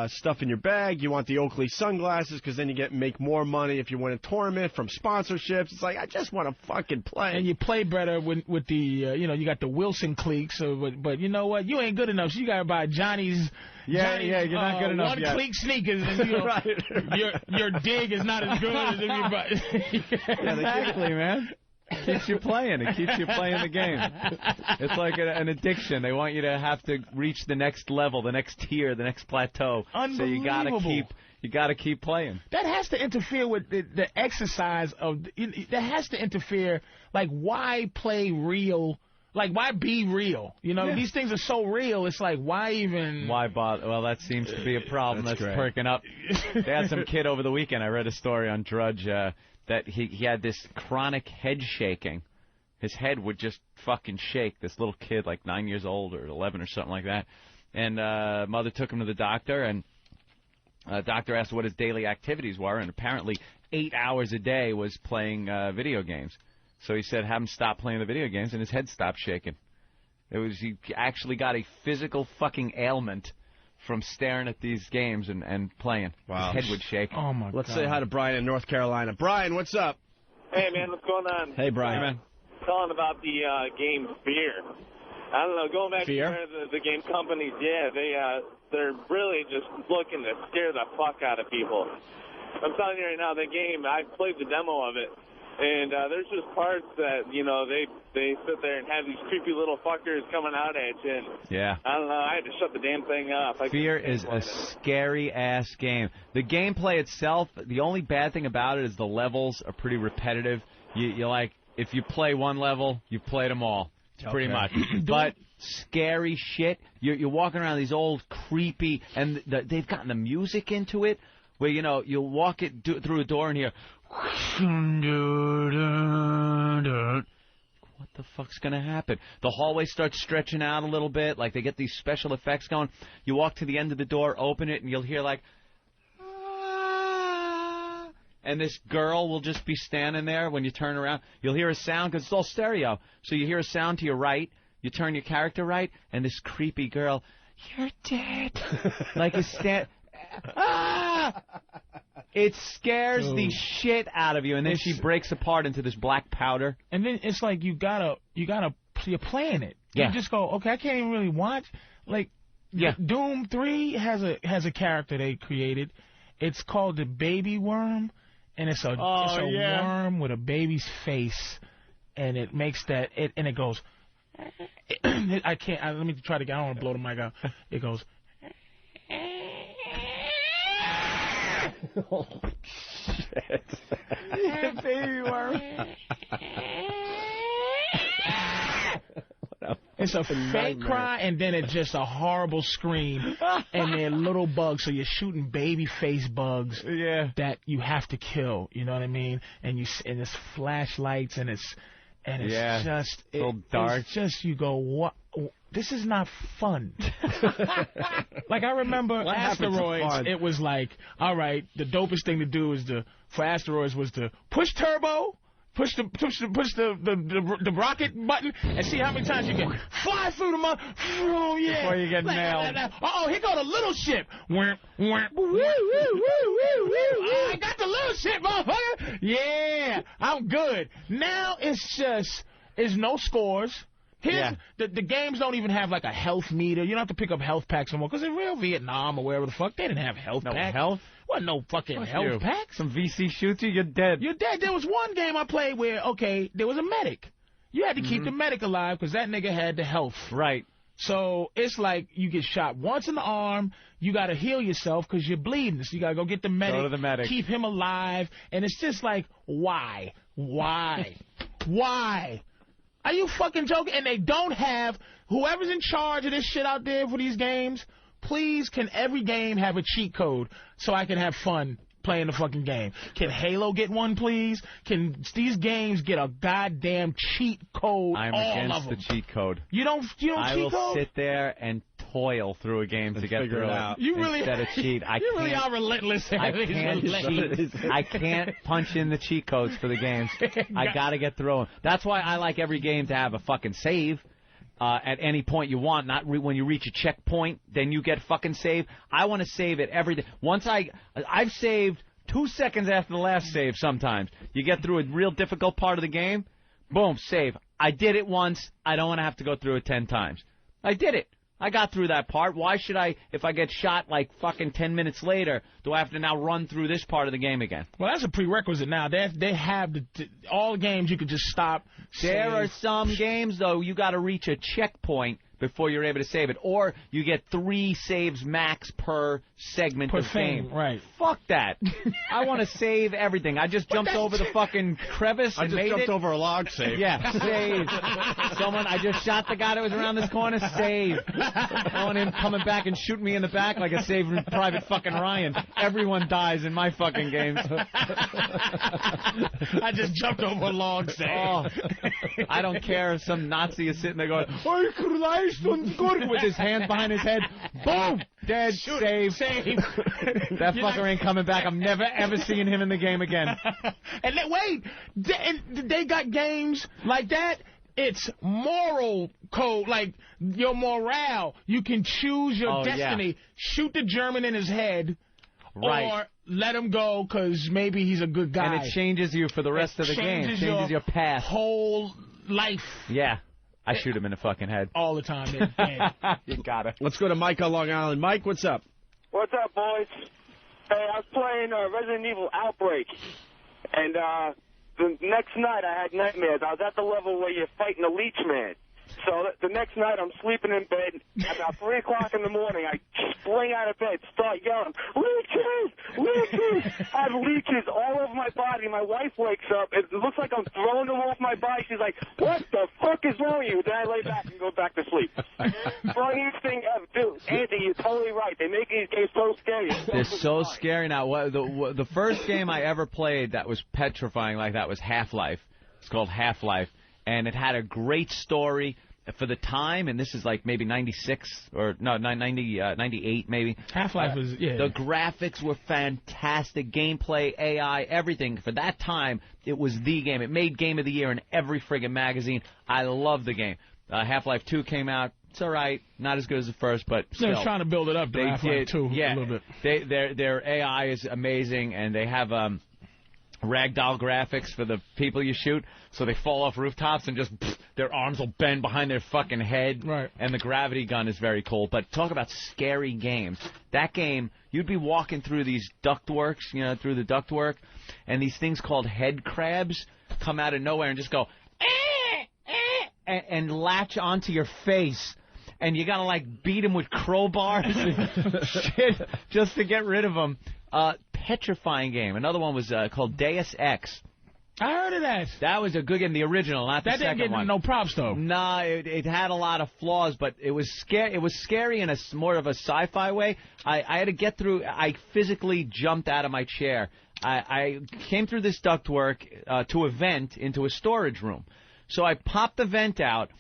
stuff in your bag, you want the Oakley sunglasses because then you make more money if you win a tournament from sponsorships. It's like I just want to fucking play. And you play better with the you know, you got the Wilson cleats, but you know what? You ain't good enough. So you got to buy Johnny's. Yeah, you're not good enough yet. One-cleat sneakers, and you know, your dig is not as good as if you buy. Exactly, man. Keeps you playing. It keeps you playing the game. It's like an addiction. They want you to have to reach the next level, the next tier, the next plateau. So you gotta keep playing. That has to interfere with the exercise of. That has to interfere. Like, why play real? Like, why be real? You know, these things are so real, it's like, why even... Why bother? Well, that seems to be a problem that's perking up. They had some kid over the weekend, I read a story on Drudge, that he had this chronic head shaking. His head would just fucking shake, this little kid, like 9 years old or 11 or something like that. And mother took him to the doctor, and doctor asked what his daily activities were, and apparently 8 hours a day was playing video games. So he said, have him stop playing the video games, and his head stopped shaking. He actually got a physical fucking ailment from staring at these games and playing. Wow. His head would shake. Oh, my God. Let's say hi to Brian in North Carolina. Brian, what's up? Hey, man, what's going on? Hey, Brian. Hey, man. Calling about the game Fear. I don't know, going back Fear? to the game companies, they're really just looking to scare the fuck out of people. I'm telling you right now, the game, I played the demo of it. And there's just parts that, you know, they sit there and have these creepy little fuckers coming out at you. And yeah. I don't know. I had to shut the damn thing off. Fear is a scary-ass game. The gameplay itself, the only bad thing about it is the levels are pretty repetitive. You like, if you play one level, you've played them all. Pretty much. But scary shit. You're walking around these old creepy, and they've gotten the music into it, where, you know, you'll walk through a door and hear... What the fuck's going to happen? The hallway starts stretching out a little bit, like they get these special effects going. You walk to the end of the door, open it, and you'll hear like, ah, and this girl will just be standing there. When you turn around, you'll hear a sound, because it's all stereo. So you hear a sound to your right, you turn your character right, and this creepy girl, you're dead. Like a ah! It scares the shit out of you, and then she breaks apart into this black powder. And then it's like you're playing it. Yeah. You just go, okay, I can't even really watch. Like, Yeah. Doom 3 has a character they created. It's called the Baby Worm, and it's a worm with a baby's face, and it makes that and it goes. I can't. Let me try to get. I don't want to blow the mic out. It goes. Oh, shit. Baby worm. It's a fake cry, and then it's just a horrible scream, and they're little bugs, so you're shooting baby face bugs that you have to kill. You know what I mean? And it's flashlights, and it's just a little dark. It's just you go, what? This is not fun. Like I remember Asteroids, it was like, all right, the dopest thing to do for Asteroids was to push turbo. Push the rocket button and see how many times you can fly through the mud. Oh, yeah. Before you get nailed. Oh, here go the little ship. I got the little ship, motherfucker. Yeah, I'm good. Now it's no scores. The games don't even have like a health meter. You don't have to pick up health packs anymore. Because in real Vietnam or wherever the fuck, they didn't have health packs. Health? What, no fucking health packs? Some VC shoots you, you're dead. You're dead. There was one game I played where, there was a medic. You had to keep the medic alive because that nigga had the health. Right. So it's like you get shot once in the arm, you got to heal yourself because you're bleeding. So you got to go get the medic. Go to the medic. Keep him alive. And it's just like, why? Why? Why? Are you fucking joking? And they don't have, whoever's in charge of this shit out there for these games, please, can every game have a cheat code so I can have fun playing the fucking game? Can Halo get one, please? Can these games get a goddamn cheat code? I'm against the cheat code. You don't cheat code? I will sit there and toil through a game to get through it. You really, instead of cheat. You really are relentless. I can't cheat. I can't punch in the cheat codes for the games. I gotta get through them. That's why I like every game to have a fucking save. At any point you want, not when you reach a checkpoint, then you get fucking save. I want to save it every day. Once I've saved 2 seconds after the last save sometimes. You get through a real difficult part of the game, boom, save. I did it once. I don't want to have to go through it 10 times. I did it. I got through that part. Why should I, if I get shot like fucking 10 minutes later, do I have to now run through this part of the game again? Well, that's a prerequisite now. They have all games you could just stop. There are some games, though, you got to reach a checkpoint before you're able to save it. Or you get 3 saves max per segment of game. Right. Fuck that. I want to save everything. I just jumped over the fucking crevice and made it. I just jumped over a log save. Yeah, save. I just shot the guy that was around this corner, save. I want him coming back and shooting me in the back like a Saving Private fucking Ryan. Everyone dies in my fucking games. I just jumped over a log save. Oh, I don't care if some Nazi is sitting there going, with his hands behind his head. Boom! Dead. Save. That fucker ain't coming back. I'm never, ever seeing him in the game again. And they got games like that. It's moral code, like your morale. You can choose your destiny. Yeah. Shoot the German in his head. Right. Or let him go because maybe he's a good guy. And it changes you for the rest of the game. It changes your path. Whole life. Yeah. I shoot him in the fucking head. All the time. You got it. Let's go to Mike on Long Island. Mike, what's up? What's up, boys? Hey, I was playing Resident Evil Outbreak, and the next night I had nightmares. I was at the level where you're fighting a leech man. So the next night I'm sleeping in bed. About 3 o'clock in the morning, I spring out of bed, start yelling, leeches! Leeches! I have leeches all over my body. My wife wakes up. It looks like I'm throwing them off my body. She's like, what the fuck is wrong with you? Then I lay back and go back to sleep. Funniest thing ever. Dude, Andy, you're totally right. They make these games so scary. They're so scary now. The first game I ever played that was petrifying like that was Half-Life. It's called Half-Life. And it had a great story for the time, and this is like maybe 96 or no, 98 maybe. Half-Life was, yeah. The graphics were fantastic, gameplay, AI, everything. For that time, it was the game. It made Game of the Year in every friggin' magazine. I love the game. Half-Life 2 came out. It's all right. Not as good as the first, but still. They're trying to build it up to Half-Life 2 yeah, a little bit. Their AI is amazing, and they have ragdoll graphics for the people you shoot, so they fall off rooftops and just their arms will bend behind their fucking head. Right. And the gravity gun is very cool. But talk about scary games. That game, you'd be walking through these ductworks, through the ductwork, and these things called head crabs come out of nowhere and just go and latch onto your face. And you gotta beat them with crowbars and shit just to get rid of them. Petrifying game. Another one was called Deus Ex. I heard of that. That was a good game, the original, not the second one. That didn't get no props though. No, it had a lot of flaws, but it was scary. It was scary in a more of a sci-fi way. I had to get through. I physically jumped out of my chair. I came through this ductwork to a vent into a storage room. So I popped the vent out.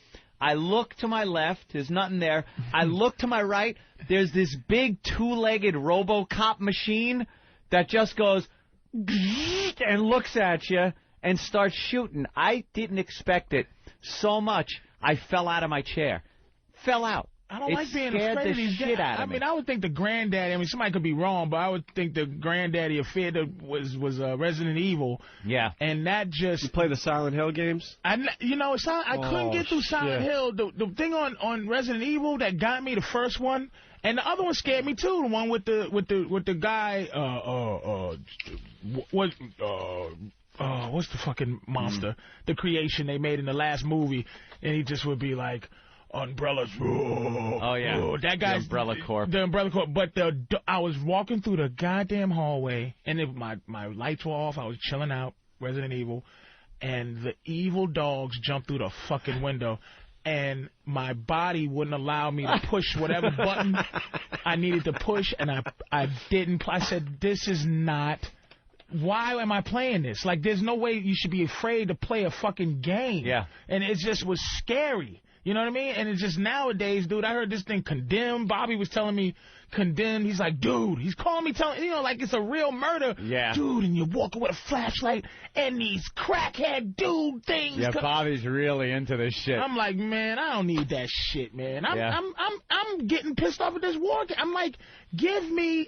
I look to my left, there's nothing there. I look to my right, there's this big two-legged RoboCop machine that just goes and looks at you and starts shooting. I didn't expect it so much, I fell out of my chair. Fell out. I don't like being afraid of these shit out of me. I mean, I would think the granddaddy, somebody could be wrong, but I would think the granddaddy of fear was Resident Evil. Yeah. And that just... You play the Silent Hill games? I couldn't get through Silent Hill. The thing on Resident Evil that got me, the first one, and the other one scared me too, the one with the guy, what's the fucking monster? The creation they made in the last movie, and he just would be like... Umbrellas. Oh, yeah. That guy's the Umbrella Corp. The Umbrella Corp. But I was walking through the goddamn hallway, and my lights were off. I was chilling out, Resident Evil, and the evil dogs jumped through the fucking window, and my body wouldn't allow me to push whatever button I needed to push, and I didn't. I said, this is not... Why am I playing this? There's no way you should be afraid to play a fucking game. Yeah. And it just was scary. You know what I mean? And it's just nowadays, dude, I heard this thing Condemned. Bobby was telling me Condemned. He's like, dude, he's calling me, like it's a real murder. Yeah. Dude, and you're walking with a flashlight and these crackhead dude things. Yeah, Bobby's really into this shit. I'm like, man, I don't need that shit, man. I'm getting pissed off at this war game. I'm like, give me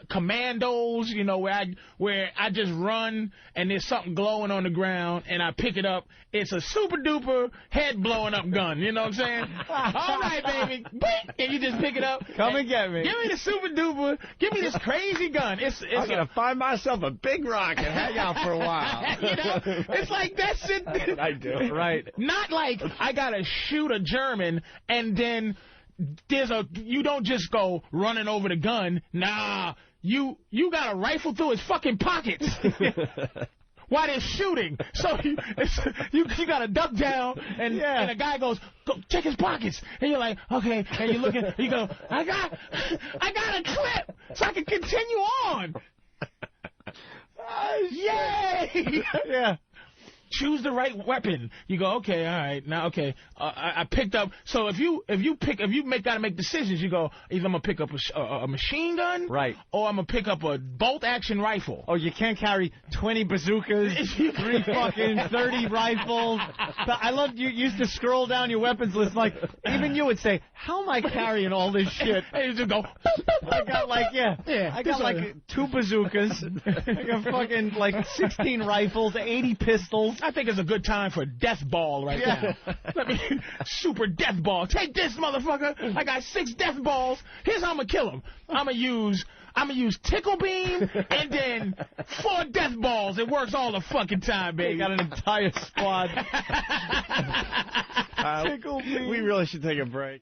commandos, where I just run and there's something glowing on the ground and I pick it up. It's a super duper head blowing up gun. You know what I'm saying? All right, baby. And you just pick it up. Come and get me. Give me the super duper. Give me this crazy gun. I'm gonna find myself a big rock and hang out for a while. It's like that's it. That's what I do. Right. Not like I gotta shoot a German and then you don't just go running over the gun. Nah, you gotta rifle through his fucking pockets. While they're shooting, so you gotta duck down, and a guy goes, go check his pockets, and you're like, okay, and you look at, you go, I got a clip, so I can continue on. Yay! Yeah. Choose the right weapon. You go, okay, all right, now, okay. I picked up. So if you gotta make decisions, you go, either I'm gonna pick up a machine gun, right, or I'm gonna pick up a bolt action rifle. Oh, you can't carry 20 bazookas, 3 fucking 30 rifles. I loved you used to scroll down your weapons list, like even you would say, how am I carrying all this shit? And you just go. I got I got 2 bazookas. I got fucking 16 rifles, 80 pistols. I think it's a good time for death ball right now. Let me super death ball. Take this, motherfucker. I got 6 death balls. Here's how I'm gonna kill him. I'm gonna use tickle beam and then 4 death balls. It works all the fucking time, baby. You got an entire squad. Tickle beam. We really should take a break.